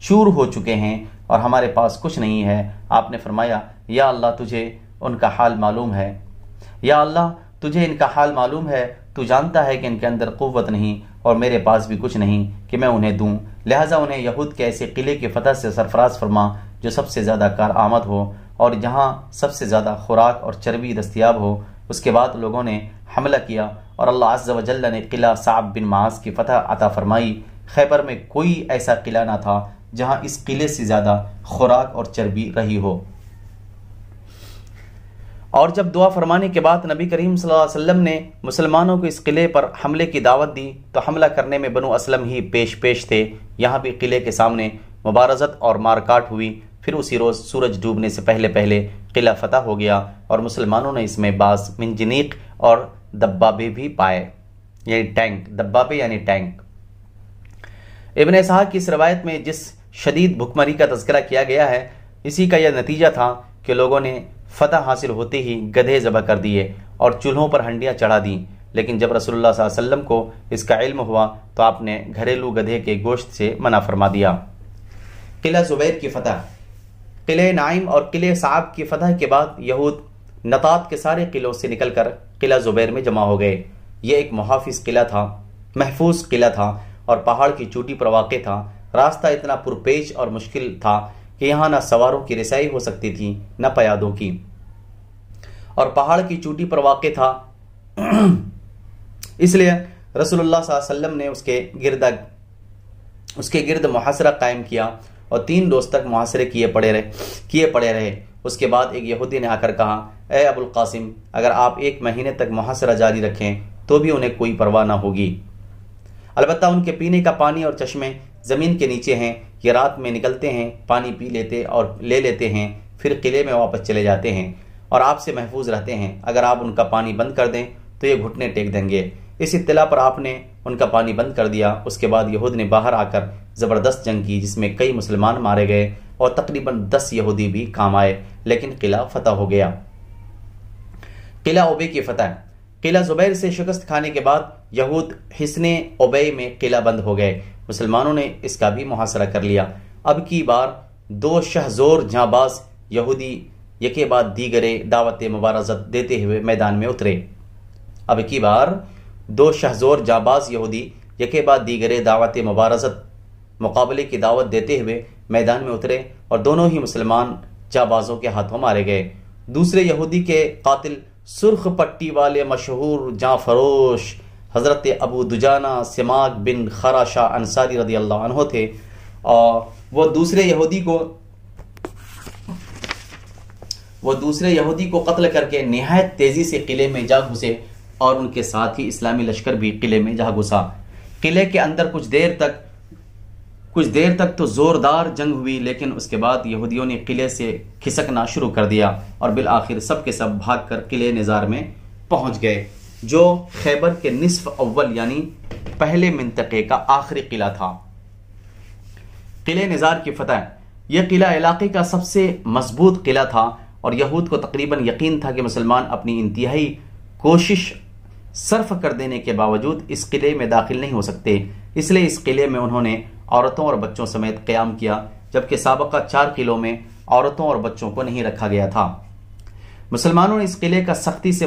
چور ہو چکے ہیں اور ہمارے پاس کچھ نہیں ہے۔ آپ نے فرمایا: یا اللہ تجھے ان کا حال معلوم ہے، یا اللہ تجھے ان کا حال معلوم ہے، تو جانتا ہے کہ ان کے اندر قوت نہیں اور میرے پاس بھی کچھ نہیں کہ میں انہیں دوں، لہٰذا انہیں یہود کے ایسے قلعے کی فتح سے سرفراز فرما جو سب سے زیادہ کارآمد ہو اور جہاں سب سے زیادہ خوراک اور چربی دستیاب ہو۔ اس کے بعد لوگوں نے حملہ کیا اور اللہ عز و جل نے قلعہ صعب بن معاذ کی فتح عطا فرمائی۔ خیبر میں کوئی ایسا قلعہ نہ تھا جہاں اس قلعے سے زیادہ خوراک اور چربی رہی ہو۔ اور جب دعا فرمانے کے بعد نبی کریم صلی اللہ علیہ وسلم نے مسلمانوں کو اس قلعے پر حملے کی دعوت دی تو حملہ کرنے میں بنو اسلم ہی پیش تھے۔ یہاں بھی قلعے کے سامنے مبارزت اور مارکاٹ ہوئی۔ پھر اسی روز سورج ڈوبنے سے پہلے قلعہ فتح ہو گیا اور مسلمانوں نے اس میں بعض منجنیق اور دبابے بھی پائے، یعنی ٹینک، دبابے یعنی ٹینک۔ ابن اسحاق کی اس روایت میں جس شدید بھکمری کا تذکرہ کیا گیا ہے، اسی کا یہ نتیجہ تھا کہ لوگوں نے فتح حاصل ہوتے ہی گدھے ذبح کر دیے اور چولہوں پر ہنڈیاں چڑھا دیں، لیکن جب رسول اللہ صلی اللہ علیہ وسلم کو اس کا علم ہوا تو آپ نے گھریلو گدھے کے گوشت سے منع فرما دیا۔ قلعہ زبیر کی فتح۔ قلعہ نعیم اور قلعہ صعب کی فتح کے بعد یہود نطات کے سارے قلعوں سے نکل کر قلعہ زبیر میں جمع ہو گئے۔ یہ ایک محفوظ قلعہ تھا اور پہاڑ کی چوٹی پر واقع تھا۔ راستہ اتنا پرپیچ اور مشکل تھا کہ یہاں نہ سواروں کی رسائی ہو سکتی تھی نہ پیادوں کی، اور پہاڑ کی چوٹی پر واقع تھا، اس لیے رسول اللہ صلی اللہ علیہ وسلم نے اس کے گرد محاصرہ قائم کیا اور 3 روز تک محاصرے کیے پڑے رہے۔ اس کے بعد ایک یہودی نے آ کر کہا، اے ابو القاسم، اگر آپ 1 مہینے تک محاصرہ جاری رکھیں تو بھی انہیں کوئی پرواہ نہ ہوگی، البتہ ان کے پینے کا پانی اور چشمے زمین کے نیچے ہیں، یہ رات میں نکلتے ہیں، پانی پی لیتے اور لے لیتے ہیں، پھر قلعے میں واپس چلے جاتے ہیں اور آپ سے محفوظ رہتے ہیں۔ اگر آپ ان کا پانی بند کر دیں تو یہ گھٹنے ٹیک دیں گے۔ اس اطلاع پر آپ نے ان کا پانی بند کر دیا۔ اس کے بعد یہود نے باہر آ کر زبردست جنگ کی، جس میں کئی مسلمان مارے گئے اور تقریباً 10 یہودی بھی کام آئے، لیکن قلعہ فتح ہو گیا۔ قلعہ اوبے کی فتح۔ قلعہ زبیر سے شکست کھانے کے بعد یہود حصن اوبے میں قلعہ بند ہو گئے۔ مسلمانوں نے اس کا بھی محاصرہ کر لیا۔ اب کی بار 2 شہزور جاں باز یہودی یکے بعد دیگرے دعوت مبارزت دیتے ہوئے میدان میں اترے۔ اب کی بار 2 شہزور جاں باز یہودی یکے بعد دیگرے دعوت مبارزت مقابلے کی دعوت دیتے ہوئے میدان میں اترے اور دونوں ہی مسلمان جاں بازوں کے ہاتھوں مارے گئے۔ دوسرے یہودی کے قاتل سرخ پٹی والے مشہور جاں فروش حضرت ابو دجانہ سماک بن خراشہ انصاری رضی اللہ عنہ تھے، اور وہ دوسرے یہودی کو قتل کر کے نہایت تیزی سے قلعے میں جا گھسے، اور ان کے ساتھ ہی اسلامی لشکر بھی قلعے میں جا گھسا۔ قلعے کے اندر کچھ دیر تک تو زوردار جنگ ہوئی، لیکن اس کے بعد یہودیوں نے قلعے سے کھسکنا شروع کر دیا اور بالآخر سب کے سب بھاگ کر قلعے نزار میں پہنچ گئے، جو خیبر کے نصف اول یعنی پہلے منطقے کا آخری قلعہ تھا۔ قلعہ نزار کی فتح۔ یہ قلعہ علاقے کا سب سے مضبوط قلعہ تھا، اور یہود کو تقریباً یقین تھا کہ مسلمان اپنی انتہائی کوشش صرف کر دینے کے باوجود اس قلعے میں داخل نہیں ہو سکتے، اس لیے اس قلعے میں انہوں نے عورتوں اور بچوں سمیت قیام کیا، جبکہ سابقہ 4 قلعوں میں عورتوں اور بچوں کو نہیں رکھا گیا تھا۔ مسلمانوں نے اس قلعے کا سختی سے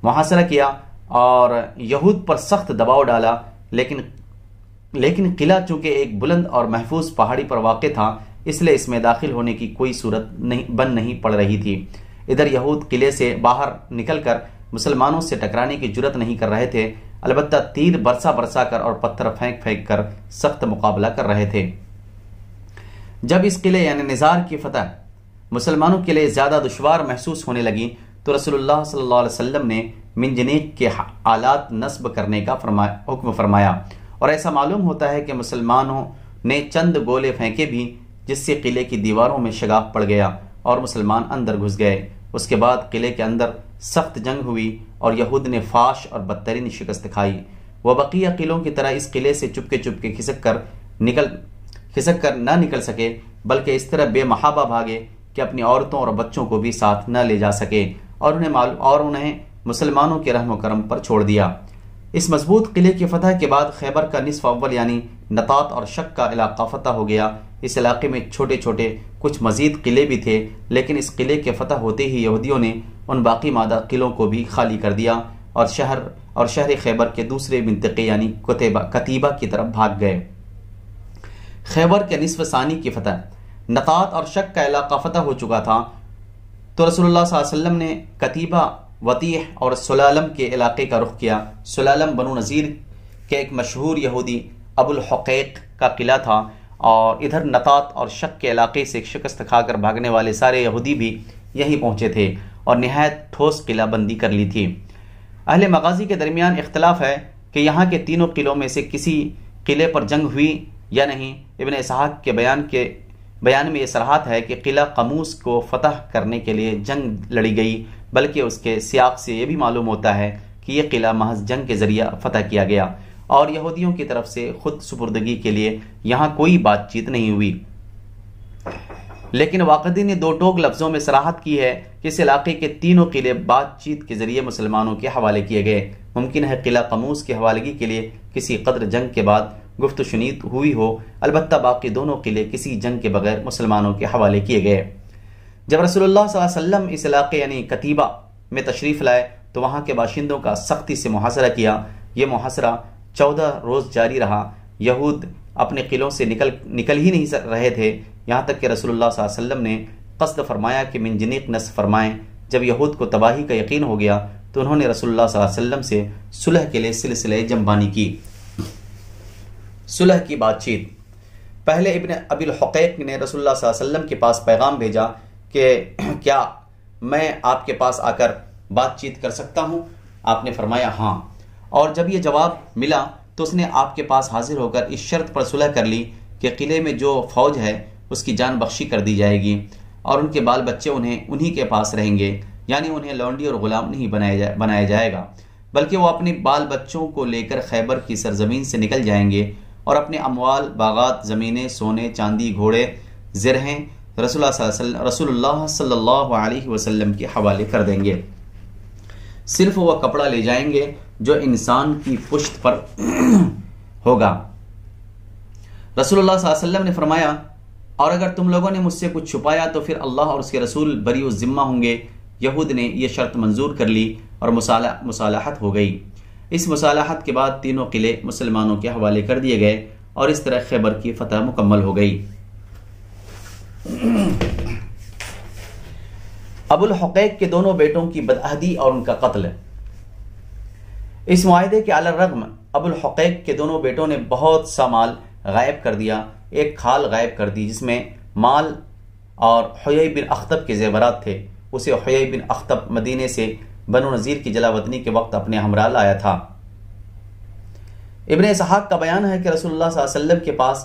محاصرہ کیا اور یہود پر سخت دباؤ ڈالا، لیکن قلعہ چونکہ ایک بلند اور محفوظ پہاڑی پر واقع تھا، اس لیے اس میں داخل ہونے کی کوئی صورت بن نہیں پڑ رہی تھی۔ ادھر یہود قلعے سے باہر نکل کر مسلمانوں سے ٹکرانے کی جرت نہیں کر رہے تھے، البتہ تیر برسا کر اور پتھر پھینک کر سخت مقابلہ کر رہے تھے۔ جب اس قلعے یعنی نزار کی فتح مسلمانوں کے لیے زیادہ دشوار محسوس ہونے لگی تو رسول اللہ صلی اللہ علیہ وسلم نے منجنیق کے آلات نصب کرنے کا حکم فرمایا، اور ایسا معلوم ہوتا ہے کہ مسلمانوں نے چند گولے پھینکے بھی، جس سے قلعے کی دیواروں میں شگاف پڑ گیا اور مسلمان اندر گھس گئے۔ اس کے بعد قلعے کے اندر سخت جنگ ہوئی اور یہود نے فاش اور بدترین شکست کھائی۔ وہ بقیہ قلعوں کی طرح اس قلعے سے چپکے کھسک کر نہ نکل سکے، بلکہ اس طرح بے محابہ بھاگے کہ اپنی عورتوں اور بچوں کو بھی ساتھ نہ لے جا سکے، اور انہیں مسلمانوں کے رحم و کرم پر چھوڑ دیا۔ اس مضبوط قلعے کی فتح کے بعد خیبر کا نصف اول یعنی نطاط اور شک کا علاقہ فتح ہو گیا۔ اس علاقے میں چھوٹے کچھ مزید قلعے بھی تھے، لیکن اس قلعے کے فتح ہوتے ہی یہودیوں نے ان باقی مادہ قلعوں کو بھی خالی کر دیا اور شہر خیبر کے دوسرے منطقے یعنی کتیبہ کی طرف بھاگ گئے۔ خیبر کے نصف ثانی کی فتح۔ نطاط اور شک کا علاقہ فتح ہو چکا تھا تو رسول اللہ صلی اللہ علیہ وسلم نے کتیبہ، وطیح اور سلالم کے علاقے کا رخ کیا۔ سلالم بنو نذیر کے ایک مشہور یہودی ابو الحقیق کا قلعہ تھا، اور ادھر نطاط اور شک کے علاقے سے شکست کھا کر بھاگنے والے سارے یہودی بھی یہیں پہنچے تھے اور نہایت ٹھوس قلعہ بندی کر لی تھی۔ اہل مغازی کے درمیان اختلاف ہے کہ یہاں کے تینوں قلعوں میں سے کسی قلعے پر جنگ ہوئی یا نہیں۔ ابن اسحاق کے بیان میں یہ صراحت ہے کہ قلعہ قموس کو فتح کرنے کے لیے جنگ لڑی گئی، بلکہ اس کے سیاق سے یہ بھی معلوم ہوتا ہے کہ یہ قلعہ محض جنگ کے ذریعہ فتح کیا گیا، اور یہودیوں کی طرف سے خود سپردگی کے لیے یہاں کوئی بات چیت نہیں ہوئی۔ لیکن واقعی نے 2 ٹوک لفظوں میں صراحت کی ہے کہ اس علاقے کے تینوں قلعے بات چیت کے ذریعے مسلمانوں کے حوالے کیے گئے۔ ممکن ہے قلعہ قموس کی حوالگی کے لیے کسی قدر جنگ کے بعد گفت و شنید ہوئی ہو، البتہ باقی دونوں قلعے کسی جنگ کے بغیر مسلمانوں کے حوالے کیے گئے۔ جب رسول اللہ صلی اللہ علیہ وسلم اس علاقے یعنی کتیبہ میں تشریف لائے تو وہاں کے باشندوں کا سختی سے محاصرہ کیا۔ یہ محاصرہ 14 روز جاری رہا۔ یہود اپنے قلعوں سے نکل ہی نہیں رہے تھے، یہاں تک کہ رسول اللہ صلی اللہ علیہ وسلم نے قصد فرمایا کہ منجنیق نصب فرمائیں۔ جب یہود کو تباہی کا یقین ہو گیا تو انہوں نے رسول اللہ صلی اللہ علیہ وسلم سے صلح کے لیے سلسلہ جنبانی کی۔ صلح کی بات چیت۔ پہلے ابن ابی الحقیق نے رسول اللہ صلی اللہ علیہ وسلم کے پاس پیغام بھیجا کہ کیا میں آپ کے پاس آ کر بات چیت کر سکتا ہوں؟ آپ نے فرمایا ہاں، اور جب یہ جواب ملا تو اس نے آپ کے پاس حاضر ہو کر اس شرط پر صلح کر لی کہ قلعے میں جو فوج ہے اس کی جان بخشی کر دی جائے گی اور ان کے بال بچے انہی کے پاس رہیں گے، یعنی انہیں لونڈی اور غلام نہیں بنایا جائے گا، بلکہ وہ اپنے بال بچوں کو لے کر خیبر کی سرزمین سے نکل جائیں گے اور اپنے اموال، باغات، زمینیں، سونے، چاندی، گھوڑے، زرہیں رسول اللہ صلی اللہ علیہ وسلم کے حوالے کر دیں گے، صرف وہ کپڑا لے جائیں گے جو انسان کی پشت پر ہوگا۔ رسول اللہ صلی اللہ علیہ وسلم نے فرمایا، اور اگر تم لوگوں نے مجھ سے کچھ چھپایا تو پھر اللہ اور اس کے رسول بری الذمہ ہوں گے۔ یہود نے یہ شرط منظور کر لی اور مصالحت ہو گئی۔ اس مصالحت کے بعد تینوں قلعے مسلمانوں کے حوالے کر دیے گئے اور اس طرح خیبر کی فتح مکمل ہو گئی۔ ابو الحقیق کے دونوں بیٹوں کی بدعہدی اور ان کا قتل۔ اس معاہدے کے علی الرغم ابو الحقیق کے دونوں بیٹوں نے بہت سا مال غائب کر دیا، ایک کھال غائب کر دی جس میں مال اور حیی بن اخطب کے زیورات تھے۔ اسے حیی بن اخطب مدینے سے بنو نذیر کی جلا وطنی کے وقت اپنے ہمراہ لایا تھا۔ ابن اسحاق کا بیان ہے کہ رسول اللہ صلی اللہ علیہ وسلم کے پاس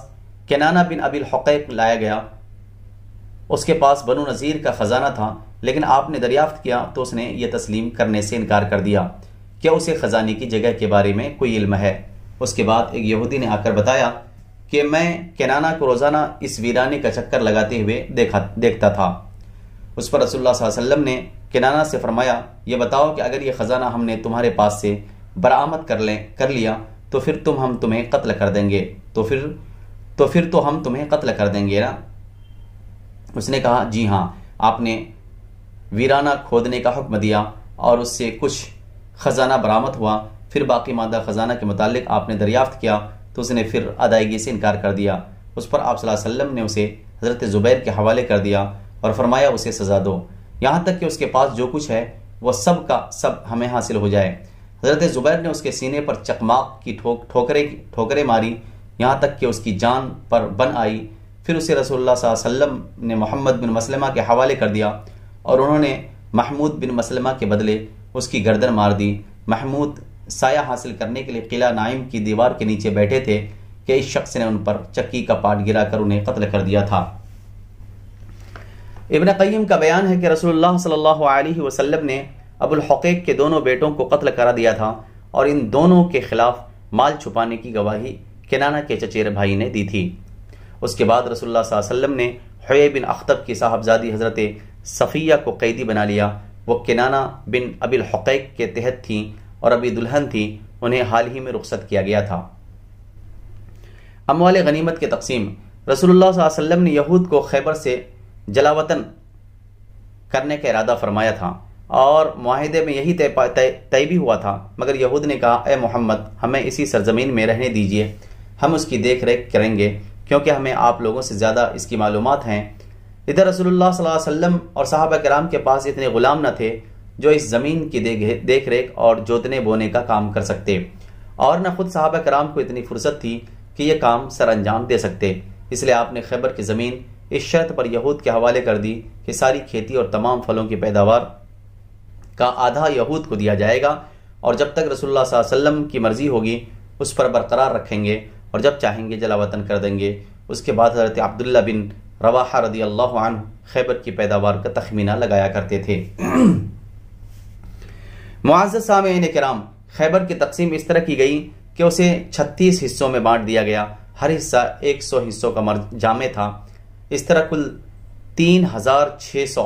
کنانہ بن ابی الحقیق لایا گیا۔ اس کے پاس بنو نذیر کا خزانہ تھا، لیکن آپ نے دریافت کیا تو اس نے یہ تسلیم کرنے سے انکار کر دیا کہ اسے خزانے کی جگہ کے بارے میں کوئی علم ہے۔ اس کے بعد ایک یہودی نے آ کر بتایا کہ میں کنانہ کو روزانہ اس ویرانے کا چکر لگاتے ہوئے دیکھتا تھا۔ اس پر رسول اللہ صلی اللہ علیہ وسلم نے کنانہ سے فرمایا، یہ بتاؤ کہ اگر یہ خزانہ ہم نے تمہارے پاس سے برآمد کر لیا تو پھر ہم تمہیں قتل کر دیں گے، تو پھر ہم تمہیں قتل کر دیں گے نا؟ اس نے کہا جی ہاں۔ آپ نے ویرانہ کھودنے کا حکم دیا اور اس سے کچھ خزانہ برآمد ہوا۔ پھر باقی ماندہ خزانہ کے متعلق آپ نے دریافت کیا تو اس نے پھر ادائیگی سے انکار کر دیا۔ اس پر آپ صلی اللہ علیہ وسلم نے اسے حضرت زبیر کے حوالے کر دیا اور فرمایا اسے سزا دو، یہاں تک کہ اس کے پاس جو کچھ ہے وہ سب کا سب ہمیں حاصل ہو جائے۔ حضرت زبیر نے اس کے سینے پر چکماق کی ٹھوکریں ماری یہاں تک کہ اس کی جان پر بن آئی۔ پھر اسے رسول اللہ صلی اللہ علیہ وسلم نے محمد بن مسلمہ کے حوالے کر دیا اور انہوں نے محمود بن مسلمہ کے بدلے اس کی گردن مار دی۔ محمود سایہ حاصل کرنے کے لیے قلعہ نائم کی دیوار کے نیچے بیٹھے تھے کہ اس شخص نے ان پر چکی کا پاٹ گرا کر انہیں قتل کر دیا تھا۔ ابن قیم کا بیان ہے کہ رسول اللہ صلی اللہ علیہ وسلم نے ابو الحقیق کے دونوں بیٹوں کو قتل کرا دیا تھا اور ان دونوں کے خلاف مال چھپانے کی گواہی کنانہ کے چچیرے بھائی نے دی تھی۔ اس کے بعد رسول اللہ صلی اللہ علیہ وسلم نے حیی بن اخطب کی صاحبزادی حضرت صفیہ کو قیدی بنا لیا۔ وہ کنانہ بن ابی الحقیق کے تحت تھیں اور ابھی دلہن تھی، انہیں حال ہی میں رخصت کیا گیا تھا۔ اموال غنیمت کی تقسیم۔ رسول اللہ صلی اللہ علیہ وسلم نے یہود کو خیبر سے جلا وطن کرنے کا ارادہ فرمایا تھا اور معاہدے میں یہی طے بھی ہوا تھا، مگر یہود نے کہا اے محمد ہمیں اسی سرزمین میں رہنے دیجئے، ہم اس کی دیکھ ریکھ کریں گے کیونکہ ہمیں آپ لوگوں سے زیادہ اس کی معلومات ہیں۔ ادھر رسول اللہ صلی اللہ علیہ وسلم اور صحابہ کرام کے پاس اتنے غلام نہ تھے جو اس زمین کی دیکھ ریکھ اور جوتنے بونے کا کام کر سکتے، اور نہ خود صحابہ کرام کو اتنی فرصت تھی کہ یہ کام سر انجام دے سکتے۔ اس لیے آپ نے خیبر کی زمین اس شرط پر یہود کے حوالے کر دی کہ ساری کھیتی اور تمام پھلوں کی پیداوار کا آدھا یہود کو دیا جائے گا، اور جب تک رسول اللہ صلی اللہ علیہ وسلم کی مرضی ہوگی اس پر برقرار رکھیں گے اور جب چاہیں گے جلا وطن کر دیں گے۔ اس کے بعد حضرت عبداللہ بن رواحہ رضی اللہ عنہ خیبر کی پیداوار کا تخمینہ لگایا کرتے تھے۔ معزز سامعین کرام، خیبر کی تقسیم اس طرح کی گئی کہ اسے 36 حصوں میں بانٹ دیا گیا، ہر حصہ 100 حصوں کا جامع تھا۔ اس طرح کل 3600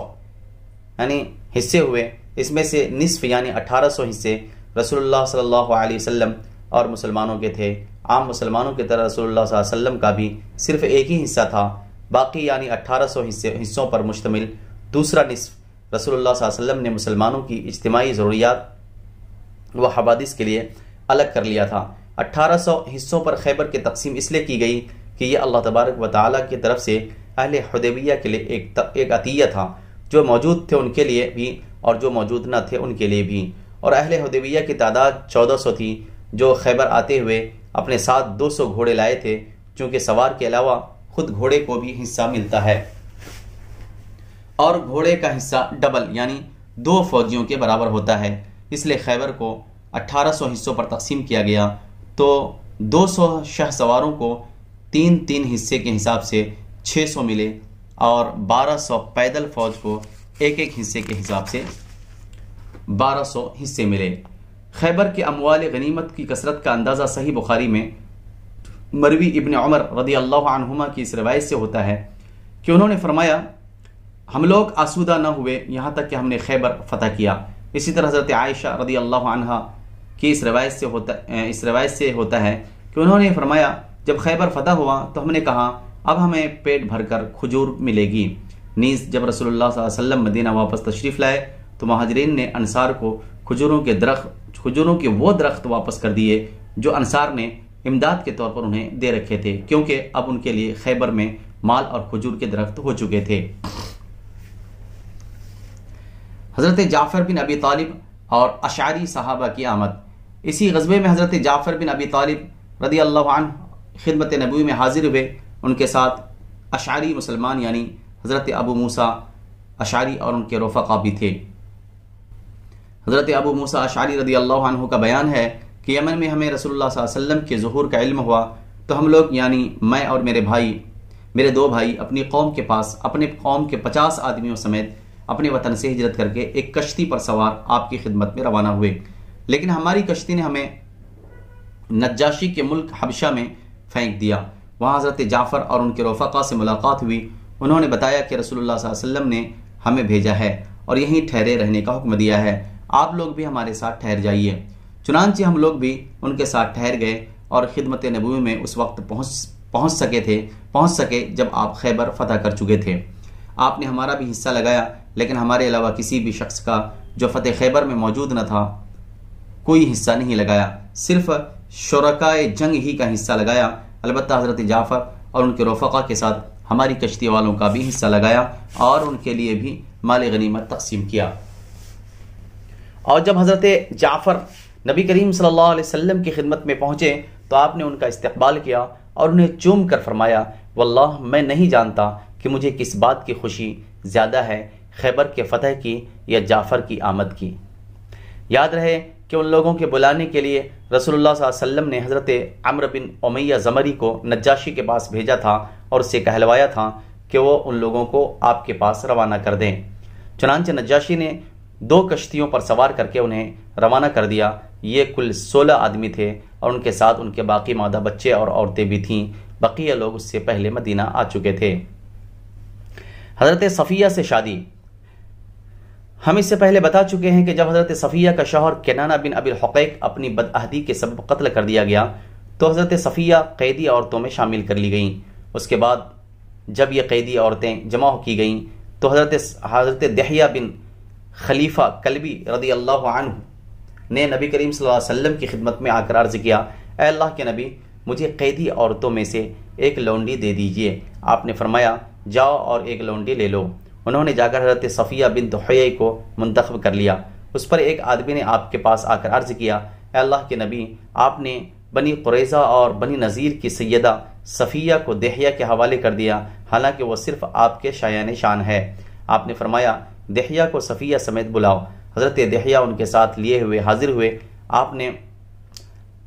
یعنی حصے ہوئے، اس میں سے نصف یعنی 1800 حصے رسول اللہ صلی اللہ علیہ وسلم اور مسلمانوں کے تھے۔ عام مسلمانوں کی طرح رسول اللہ صلی اللہ علیہ وسلم کا بھی صرف ایک ہی حصہ تھا، باقی یعنی 1800 حصوں پر مشتمل دوسرا نصف رسول اللہ صلی اللہ علیہ وسلم نے مسلمانوں کی اجتماعی ضروریات و حوادث کے لیے الگ کر لیا تھا۔ 1800 حصوں پر خیبر کی تقسیم اس لیے کی گئی کہ یہ اللہ تبارک و تعالیٰ کی طرف سے اہل حدیبیہ کے لیے ایک عطیہ تھا، جو موجود تھے ان کے لیے بھی اور جو موجود نہ تھے ان کے لیے بھی، اور اہل حدیبیہ کی تعداد 1400 تھی جو خیبر آتے ہوئے اپنے ساتھ 200 گھوڑے لائے تھے، چونکہ سوار کے علاوہ خود گھوڑے کو بھی حصہ ملتا ہے، اور گھوڑے کا حصہ ڈبل یعنی 2 فوجیوں کے برابر ہوتا ہے۔ اس لیے خیبر کو 1800 حصوں پر تقسیم کیا گیا، تو 200 شہ سواروں کو 3 حصے کے حساب سے 600 ملے، اور 1200 پیدل فوج کو 1 حصے کے حساب سے 1200 حصے ملے۔ خیبر کے اموال غنیمت کی کثرت کا اندازہ صحیح بخاری میں مروی ابن عمر رضی اللہ عنہما کی اس روایت سے ہوتا ہے کہ انہوں نے فرمایا ہم لوگ آسودہ نہ ہوئے یہاں تک کہ ہم نے خیبر فتح کیا۔ اسی طرح حضرت عائشہ رضی اللہ عنہا کی اس روایت سے ہوتا ہے کہ انہوں نے فرمایا جب خیبر فتح ہوا تو ہم نے کہا اب ہمیں پیٹ بھر کر کھجور ملے گی۔ نیز جب رسول اللہ صلی اللہ علیہ وسلم مدینہ واپس تشریف لائے تو مہاجرین نے انصار کو کھجوروں کے وہ درخت واپس کر دیے جو انصار نے امداد کے طور پر انہیں دے رکھے تھے، کیونکہ اب ان کے لیے خیبر میں مال اور کھجور کے درخت ہو چکے تھے۔ حضرت جعفر بن ابی طالب اور اشعری صحابہ کی آمد۔ اسی غزوے میں حضرت جعفر بن ابی طالب رضی اللہ عنہ خدمت نبوی میں حاضر ہوئے، ان کے ساتھ اشعری مسلمان یعنی حضرت ابو موسیٰ اشعری اور ان کے رفقا بھی تھے۔ حضرت ابو موسیٰ اشعری رضی اللہ عنہ کا بیان ہے کہ یمن میں ہمیں رسول اللہ صلی اللہ علیہ وسلم کے ظہور کا علم ہوا تو ہم لوگ یعنی میں اور میرے 2 بھائی اپنی قوم کے پاس اپنے قوم کے 50 آدمیوں سمیت اپنے وطن سے ہجرت کر کے ایک کشتی پر سوار آپ کی خدمت میں روانہ ہوئے، لیکن ہماری کشتی نے ہمیں نجاشی کے ملک حبشہ میں پھینک دیا۔ وہاں حضرت جعفر اور ان کے رفقا سے ملاقات ہوئی، انہوں نے بتایا کہ رسول اللہ صلی اللہ علیہ وسلم نے ہمیں بھیجا ہے اور یہیں ٹھہرے رہنے کا حکم دیا ہے، آپ لوگ بھی ہمارے ساتھ ٹھہر جائیے۔ چنانچہ ہم لوگ بھی ان کے ساتھ ٹھہر گئے اور خدمت نبوی میں اس وقت پہنچ سکے جب آپ خیبر فتح کر چکے تھے۔ آپ نے ہمارا بھی حصہ لگایا، لیکن ہمارے علاوہ کسی بھی شخص کا جو فتح خیبر میں موجود نہ تھا کوئی حصہ نہیں لگایا، صرف شرکائے جنگ ہی کا حصہ لگایا۔ البتہ حضرت جعفر اور ان کے رفقا کے ساتھ ہماری کشتی والوں کا بھی حصہ لگایا اور ان کے لیے بھی مال غنیمت تقسیم کیا۔ اور جب حضرت جعفر نبی کریم صلی اللہ علیہ وسلم کی خدمت میں پہنچے تو آپ نے ان کا استقبال کیا اور انہیں چوم کر فرمایا واللہ میں نہیں جانتا کہ مجھے کس بات کی خوشی زیادہ ہے، خیبر کے فتح کی یا جعفر کی آمد کی۔ یاد رہے کہ ان لوگوں کے بلانے کے لیے رسول اللہ صلی اللہ علیہ وسلم نے حضرت عمرو بن امیہ زمری کو نجاشی کے پاس بھیجا تھا اور اسے کہلوایا تھا کہ وہ ان لوگوں کو آپ کے پاس روانہ کر دیں۔ چنانچہ نجاشی نے 2 کشتیوں پر سوار کر کے انہیں روانہ کر دیا۔ یہ کل 16 آدمی تھے اور ان کے ساتھ ان کے باقی مادہ بچے اور عورتیں بھی تھیں، بقیہ لوگ اس سے پہلے مدینہ آ چکے تھے۔ حضرت صفیہ سے شادی۔ ہم اس سے پہلے بتا چکے ہیں کہ جب حضرت صفیہ کا شوہر کنانہ بن ابی الحقیق اپنی بدعہدی کے سبب قتل کر دیا گیا تو حضرت صفیہ قیدی عورتوں میں شامل کر لی گئیں۔ اس کے بعد جب یہ قیدی عورتیں جمع کی گئیں تو حضرت دحیہ بن خلیفہ کلبی رضی اللہ عنہ نے نبی کریم صلی اللہ علیہ وسلم کی خدمت میں آ کر عرض کیا، اے اللہ کے نبی مجھے قیدی عورتوں میں سے ایک لونڈی دے دیجئے۔ آپ نے فرمایا جاؤ اور ایک لونڈی لے لو۔ انہوں نے جا کر حضرت صفیہ بنت حیی کو منتخب کر لیا۔ اس پر ایک آدمی نے آپ کے پاس آ کر عرض کیا، اے اللہ کے نبی آپ نے بنی قریظہ اور بنی نذیر کی سیدہ صفیہ کو دحیہ کے حوالے کر دیا، حالانکہ وہ صرف آپ کے شایان شان ہے۔ آپ نے فرمایا دحیہ کو صفیہ سمیت بلاؤ۔ حضرت دحیہ ان کے ساتھ لیے ہوئے حاضر ہوئے۔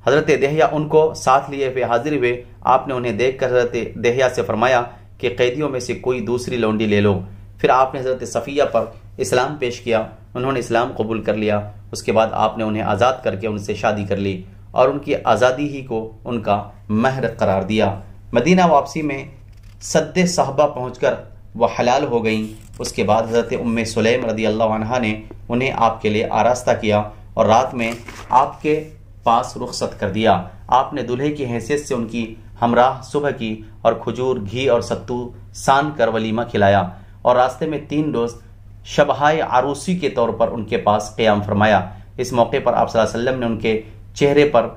حضرت دحیہ ان کو ساتھ لیے ہوئے حاضر ہوئے۔ آپ نے انہیں دیکھ کر حضرت دحیہ سے فرمایا کہ قیدیوں میں سے کوئی دوسری لونڈی لے لو۔ پھر آپ نے حضرت صفیہ پر اسلام پیش کیا، انہوں نے اسلام قبول کر لیا۔ اس کے بعد آپ نے انہیں آزاد کر کے ان سے شادی کر لی اور ان کی آزادی ہی کو ان کا مہر قرار دیا۔ مدینہ واپسی میں سد صحبہ پہنچ کر وہ حلال ہو گئیں۔ اس کے بعد حضرت ام سلیم رضی اللہ عنہا نے انہیں آپ کے لیے آراستہ کیا اور رات میں آپ کے پاس رخصت کر دیا۔ آپ نے دلہے کی حیثیت سے ان کی ہمراہ صبح کی اور کھجور، گھی اور ستو سان کر ولیمہ کھلایا اور راستے میں 3 روز شبہائے عروسی کے طور پر ان کے پاس قیام فرمایا۔ اس موقع پر آپ صلی اللہ علیہ وسلم نے ان کے چہرے پر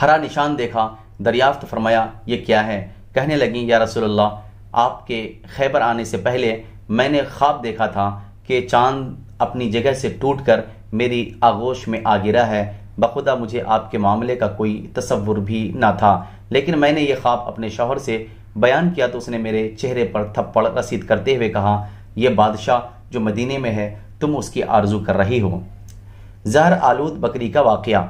ہرا نشان دیکھا، دریافت فرمایا یہ کیا ہے؟ کہنے لگیں یا رسول اللہ آپ کے خیبر آنے سے پہلے میں نے خواب دیکھا تھا کہ چاند اپنی جگہ سے ٹوٹ کر میری آغوش میں آ گرا ہے۔ بخدا مجھے آپ کے معاملے کا کوئی تصور بھی نہ تھا، لیکن میں نے یہ خواب اپنے شوہر سے بیان کیا تو اس نے میرے چہرے پر تھپڑ رسید کرتے ہوئے کہا، یہ بادشاہ جو مدینے میں ہے تم اس کی آرزو کر رہی ہو۔ زہر آلود بکری کا واقعہ۔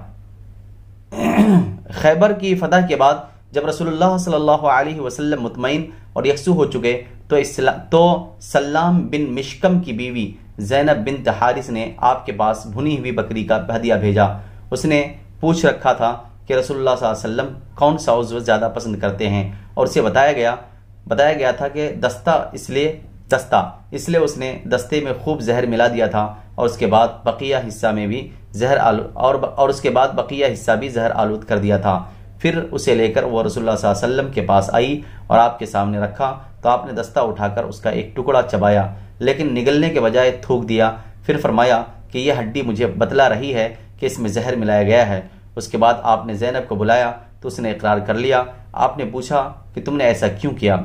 خیبر کی فتح کے بعد جب رسول اللہ صلی اللہ علیہ وسلم مطمئن اور یکسو ہو چکے تو سلام بن مشکم کی بیوی زینب بنت حارث نے آپ کے پاس بھنی ہوئی بکری کا ہدیہ بھیجا۔ اس نے پوچھ رکھا تھا کہ رسول اللہ صلی اللہ علیہ وسلم کون سا عضو زیادہ پسند کرتے ہیں، اور اسے بتایا گیا تھا کہ دستہ، اس لیے اس نے دستے میں خوب زہر ملا دیا تھا، اور اس کے بعد بقیہ حصہ میں بھی زہر اور اس کے بعد بقیہ حصہ بھی زہر آلود کر دیا تھا۔ پھر اسے لے کر وہ رسول اللہ صلی اللہ علیہ وسلم کے پاس آئی اور آپ کے سامنے رکھا تو آپ نے دستہ اٹھا کر اس کا ایک ٹکڑا چبایا، لیکن نگلنے کے بجائے تھوک دیا۔ پھر فرمایا کہ یہ ہڈی مجھے بتلا رہی ہے کہ اس میں زہر ملایا گیا ہے۔ اس کے بعد آپ نے زینب کو بلایا تو اس نے اقرار کر لیا۔ آپ نے پوچھا کہ تم نے ایسا کیوں کیا؟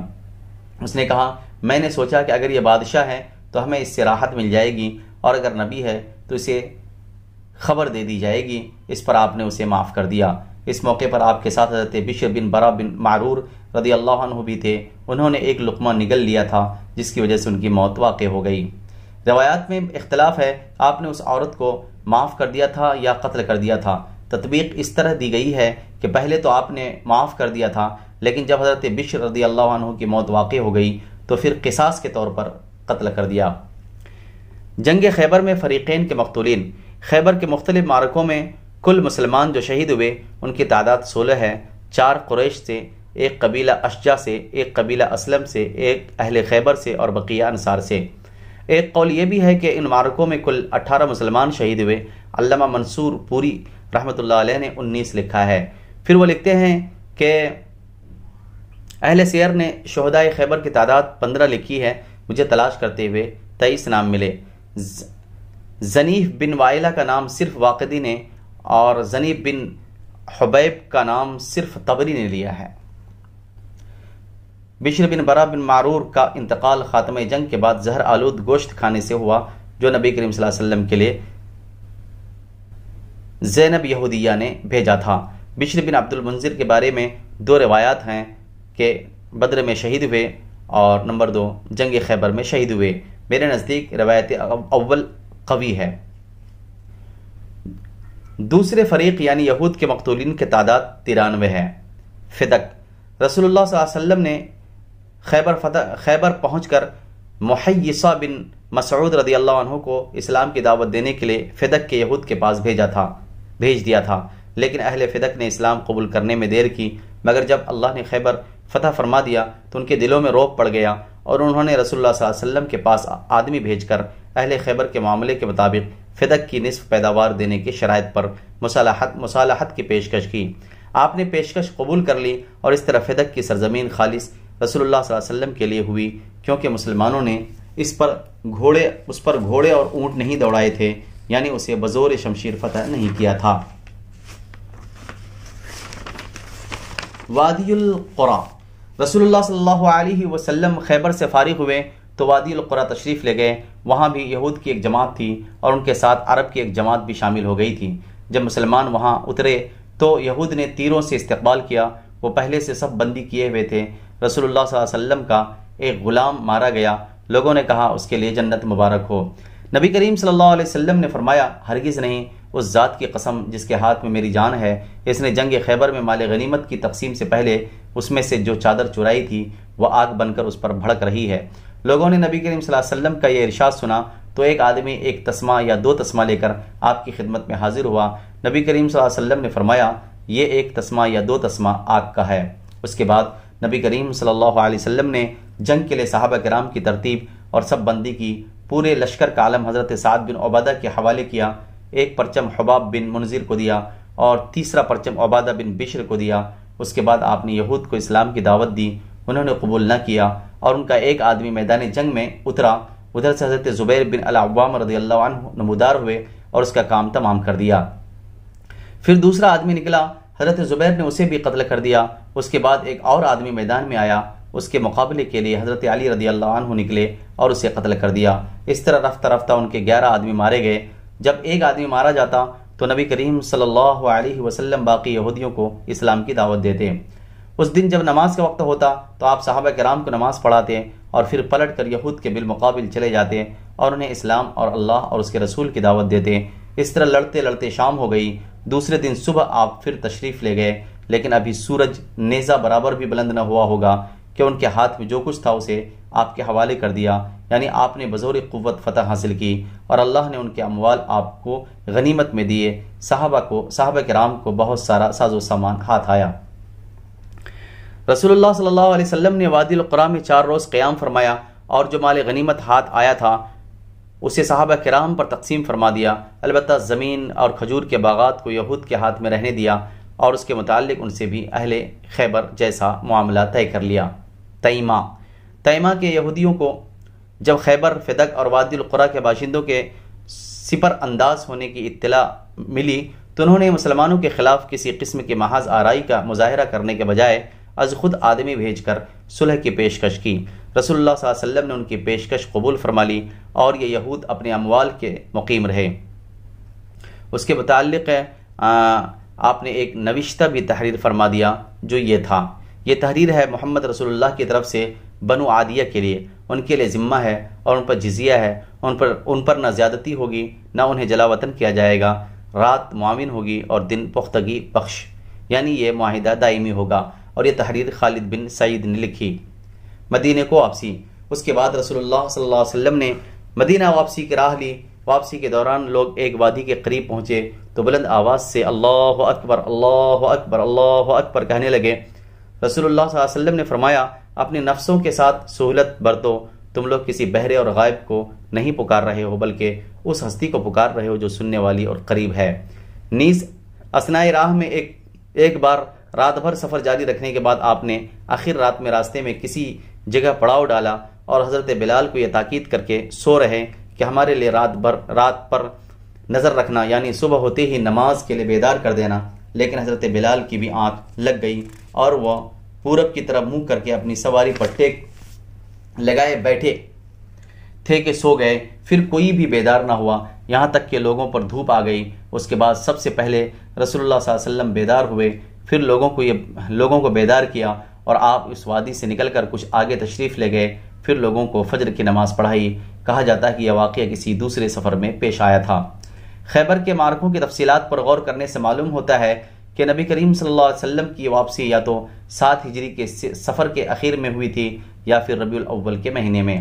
اس نے کہا، میں نے سوچا کہ اگر یہ بادشاہ ہے تو ہمیں اس سے راحت مل جائے گی، اور اگر نبی ہے تو اسے خبر دے دی جائے گی۔ اس پر آپ نے اسے معاف کر دیا۔ اس موقع پر آپ کے ساتھ حضرت بشر بن برا بن معرور رضی اللہ عنہ بھی تھے۔ انہوں نے ایک لقمہ نگل لیا تھا جس کی وجہ سے ان کی موت واقع ہو گئی۔ روایات میں اختلاف ہے، آپ نے اس عورت کو معاف کر دیا تھا یا قتل کر دیا تھا۔ تطبیق اس طرح دی گئی ہے کہ پہلے تو آپ نے معاف کر دیا تھا، لیکن جب حضرت بشر رضی اللہ عنہ کی موت واقع ہو گئی تو پھر قصاص کے طور پر قتل کر دیا۔ جنگ خیبر میں فریقین کے مقتولین۔ خیبر کے مختلف معرکوں میں کل مسلمان جو شہید ہوئے ان کی تعداد 16 ہے، 4 قریش سے، 1 قبیلہ اشجع سے، 1 قبیلہ اسلم سے، 1 اہل خیبر سے اور بقیہ انصار سے۔ ایک قول یہ بھی ہے کہ ان معرکوں میں کل 18 مسلمان شہید ہوئے۔ علامہ منصور پوری رحمۃ اللہ علیہ نے 19 لکھا ہے۔ پھر وہ لکھتے ہیں کہ اہل سیر نے شہدائے خیبر کی تعداد 15 لکھی ہے، مجھے تلاش کرتے ہوئے 23 نام ملے۔ زنیف بن وائلہ کا نام صرف واقدی نے اور زنیف بن حبیب کا نام صرف طبری نے لیا ہے۔ بشر بن برا بن معرور کا انتقال خاتمہ جنگ کے بعد زہر آلود گوشت کھانے سے ہوا جو نبی کریم صلی اللہ علیہ وسلم کے لیے زینب یہودیہ نے بھیجا تھا۔ بشر بن عبد المنذر کے بارے میں 2 روایات ہیں کہ بدر میں شہید ہوئے اور نمبر 2 جنگ خیبر میں شہید ہوئے۔ میرے نزدیک روایت اول قوی ہے۔ دوسرے فریق یعنی یہود کے مقتولین کی تعداد 93 ہے۔ فدق۔ رسول اللہ صلی اللہ علیہ وسلم نے خیبر پہنچ کر محیصہ بن مسعود رضی اللہ عنہ کو اسلام کی دعوت دینے کے لیے فدق کے یہود کے پاس بھیج دیا تھا، لیکن اہل فدق نے اسلام قبول کرنے میں دیر کی، مگر جب اللہ نے خیبر فتح فرما دیا تو ان کے دلوں میں رعب پڑ گیا اور انہوں نے رسول اللہ صلی اللہ علیہ وسلم کے پاس آدمی بھیج کر اہل خیبر کے معاملے کے مطابق فدق کی نصف پیداوار دینے کی شرائط پر مصالحت کی پیشکش کی۔ آپ نے پیشکش قبول کر لی اور اس طرح فدق کی سرزمین خالص رسول اللہ صلی اللہ علیہ وسلم کے لیے ہوئی، کیونکہ مسلمانوں نے اس پر گھوڑے اور اونٹ نہیں دوڑائے تھے، یعنی اسے بزور شمشیر فتح نہیں کیا تھا۔ وادی القرا۔ رسول اللہ صلی اللہ علیہ وسلم خیبر سے فارغ ہوئے تو وادی القرا تشریف لے گئے۔ وہاں بھی یہود کی ایک جماعت تھی اور ان کے ساتھ عرب کی ایک جماعت بھی شامل ہو گئی تھی۔ جب مسلمان وہاں اترے تو یہود نے تیروں سے استقبال کیا۔ وہ پہلے سے سب بندی کیے ہوئے تھے۔ رسول اللہ صلی اللہ علیہ وسلم کا ایک غلام مارا گیا۔ لوگوں نے کہا اس کے لیے جنت مبارک ہو۔ نبی کریم صلی اللہ علیہ وسلم نے فرمایا، ہرگز نہیں، اس ذات کی قسم جس کے ہاتھ میں میری جان ہے، اس نے جنگ خیبر میں مال غنیمت کی تقسیم سے پہلے اس میں سے جو چادر چرائی تھی وہ آگ بن کر اس پر بھڑک رہی ہے۔ لوگوں نے نبی کریم صلی اللہ علیہ وسلم کا یہ ارشاد سنا تو ایک آدمی ایک تسمہ یا 2 تسمہ لے کر آپ کی خدمت میں حاضر ہوا۔ نبی کریم صلی اللہ علیہ وسلم نے فرمایا، یہ 1 تسمہ یا 2 تسمہ آگ کا ہے۔ اس کے بعد نبی کریم صلی اللہ علیہ وسلم نے جنگ کے لیے صحابہ کرام کی ترتیب اور سب بندی کی۔ پورے لشکر کا عالم حضرت سعد بن عبادہ کے حوالے کیا۔ ایک پرچم حباب بن منذر کو دیا اور تیسرا پرچم عبادہ بن بشر کو دیا۔ اس کے بعد آپ نے یہود کو اسلام کی دعوت دی، انہوں نے قبول نہ کیا اور ان کا ایک آدمی میدان جنگ میں اترا۔ ادھر سے حضرت زبیر بن العوام رضی اللہ عنہ نمودار ہوئے اور اس کا کام تمام کر دیا۔ پھر دوسرا آدمی نکلا، حضرت زبیر نے اسے بھی قتل کر دیا۔ اس کے بعد ایک اور آدمی میدان میں آیا، اس کے مقابلے کے لیے حضرت علی رضی اللہ عنہ نکلے اور اسے قتل کر دیا۔ اس طرح رفتہ رفتہ ان کے 11 آدمی مارے گئے۔ جب ایک آدمی مارا جاتا تو نبی کریم صلی اللہ علیہ وسلم باقی یہودیوں کو اسلام کی دعوت دیتے۔ اس دن جب نماز کا وقت ہوتا تو آپ صحابہ کرام کو نماز پڑھاتے اور پھر پلٹ کر یہود کے بالمقابل چلے جاتے اور انہیں اسلام اور اللہ اور اس کے رسول کی دعوت دیتے۔ اس طرح لڑتے لڑتے شام ہو گئی۔ دوسرے دن صبح آپ پھر تشریف لے گئے، لیکن ابھی سورج نیزہ برابر بھی بلند نہ ہوا ہوگا کہ ان کے ہاتھ میں جو کچھ تھا اسے آپ کے حوالے کر دیا، یعنی آپ نے بزور قوت فتح حاصل کی اور اللہ نے ان کے اموال آپ کو غنیمت میں دیے۔ صحابہ کرام کو بہت سارا ساز و سامان ہاتھ آیا۔ رسول اللہ صلی اللہ علیہ وسلم نے وادی القریٰ میں 4 روز قیام فرمایا اور جو مال غنیمت ہاتھ آیا تھا اسے صحابہ کرام پر تقسیم فرما دیا، البتہ زمین اور کھجور کے باغات کو یہود کے ہاتھ میں رہنے دیا اور اس کے متعلق ان سے بھی اہل خیبر جیسا معاملہ طے کر لیا۔ تیمہ کے یہودیوں کو جب خیبر، فدق اور وادی القریٰ کے باشندوں کے سپر انداز ہونے کی اطلاع ملی تو انہوں نے مسلمانوں کے خلاف کسی قسم کی محض آرائی کا مظاہرہ کرنے کے بجائے از خود آدمی بھیج کر صلح کی پیشکش کی۔ رسول اللہ صلی اللہ علیہ وسلم نے ان کی پیشکش قبول فرما لی اور یہ یہود اپنے اموال کے مقیم رہے۔ اس کے متعلق آپ نے ایک نوشتہ بھی تحریر فرما دیا جو یہ تھا، یہ تحریر ہے محمد رسول اللہ کی طرف سے بنو عادیہ کے لیے، ان کے لیے ذمہ ہے اور ان پر جزیہ ہے، ان پر نہ زیادتی ہوگی نہ انہیں جلا وطن کیا جائے گا، رات معاون ہوگی اور دن پختگی بخش، یعنی یہ معاہدہ دائمی ہوگا۔ اور یہ تحریر خالد بن سعید نے لکھی۔ مدینہ کو واپسی۔ اس کے بعد رسول اللہ صلی اللہ علیہ وسلم نے مدینہ واپسی کی راہ لی۔ واپسی کے دوران لوگ ایک وادی کے قریب پہنچے تو بلند آواز سے اللہ اکبر اللہ اکبر اللہ اکبر کہنے لگے۔ رسول اللہ صلی اللہ علیہ وسلم نے فرمایا، اپنے نفسوں کے ساتھ سہولت برتو، تم لوگ کسی بہرے اور غائب کو نہیں پکار رہے ہو بلکہ اس ہستی کو پکار رہے ہو جو سننے والی اور قریب ہے۔ نیز اثناء راہ میں ایک بار رات بھر سفر جاری رکھنے کے بعد آپ نے آخر رات میں راستے میں کسی جگہ پڑاؤ ڈالا اور حضرت بلال کو یہ تاکید کر کے سو رہے کہ ہمارے لیے رات پر نظر رکھنا، یعنی صبح ہوتے ہی نماز کے لیے بیدار کر دینا۔ لیکن حضرت بلال کی بھی آنکھ لگ گئی اور وہ پورب کی طرف منہ کر کے اپنی سواری پر ٹیک لگائے بیٹھے تھے کہ سو گئے۔ پھر کوئی بھی بیدار نہ ہوا یہاں تک کہ لوگوں پر دھوپ آ گئی۔ اس کے بعد سب سے پہلے رسول اللہ صلی اللہ علیہ وسلم بیدار ہوئے، پھر لوگوں کو بیدار کیا اور آپ اس وادی سے نکل کر کچھ آگے تشریف لے گئے، پھر لوگوں کو فجر کی نماز پڑھائی۔ کہا جاتا ہے کہ یہ واقعہ کسی دوسرے سفر میں پیش آیا تھا۔ خیبر کے معرکوں کی تفصیلات پر غور کرنے سے معلوم ہوتا ہے کہ نبی کریم صلی اللہ علیہ وسلم کی واپسی یا تو 7 ہجری کے سفر کے اخیر میں ہوئی تھی یا پھر ربیع الاول کے مہینے میں۔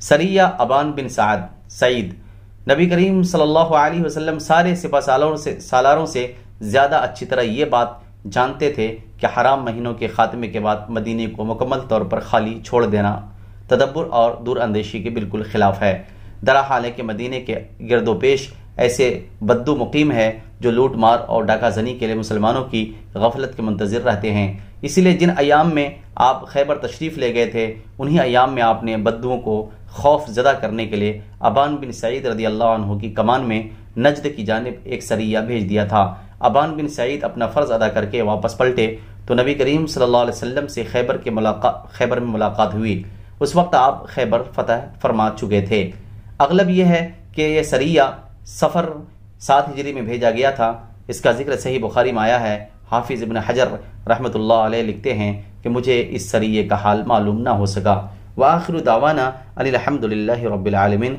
سریہ ابان بن سعید۔ نبی کریم صلی اللہ علیہ وسلم سارے سپہ سالاروں سے زیادہ اچھی طرح یہ بات جانتے تھے کہ حرام مہینوں کے خاتمے کے بعد مدینے کو مکمل طور پر خالی چھوڑ دینا تدبر اور دور اندیشی کے بالکل خلاف ہے۔ درحال ہے کہ مدینے کے گرد و پیش ایسے بدو مقیم ہے جو لوٹ مار اور ڈاکہ زنی کے لیے مسلمانوں کی غفلت کے منتظر رہتے ہیں۔ اسی لیے جن ایام میں آپ خیبر تشریف لے گئے تھے انہی ایام میں آپ نے بدوؤں کو خوف زدہ کرنے کے لیے ابان بن سعید رضی اللہ عنہ کی کمان میں نجد کی جانب ایک سریہ بھیج دیا تھا۔ ابان بن سعید اپنا فرض ادا کر کے واپس پلٹے تو نبی کریم صلی اللہ علیہ وسلم سے خیبر میں ملاقات ہوئی۔ اس وقت آپ خیبر فتح فرما چکے تھے۔ اغلب یہ ہے کہ یہ سریہ سفر 7 ہجری میں بھیجا گیا تھا۔ اس کا ذکر صحیح بخاری میں آیا ہے۔ حافظ ابن حجر رحمۃ اللہ علیہ لکھتے ہیں کہ مجھے اس سریے کا حال معلوم نہ ہو سکا۔ وآخر دعوانا ان الحمد للہ رب العالمین۔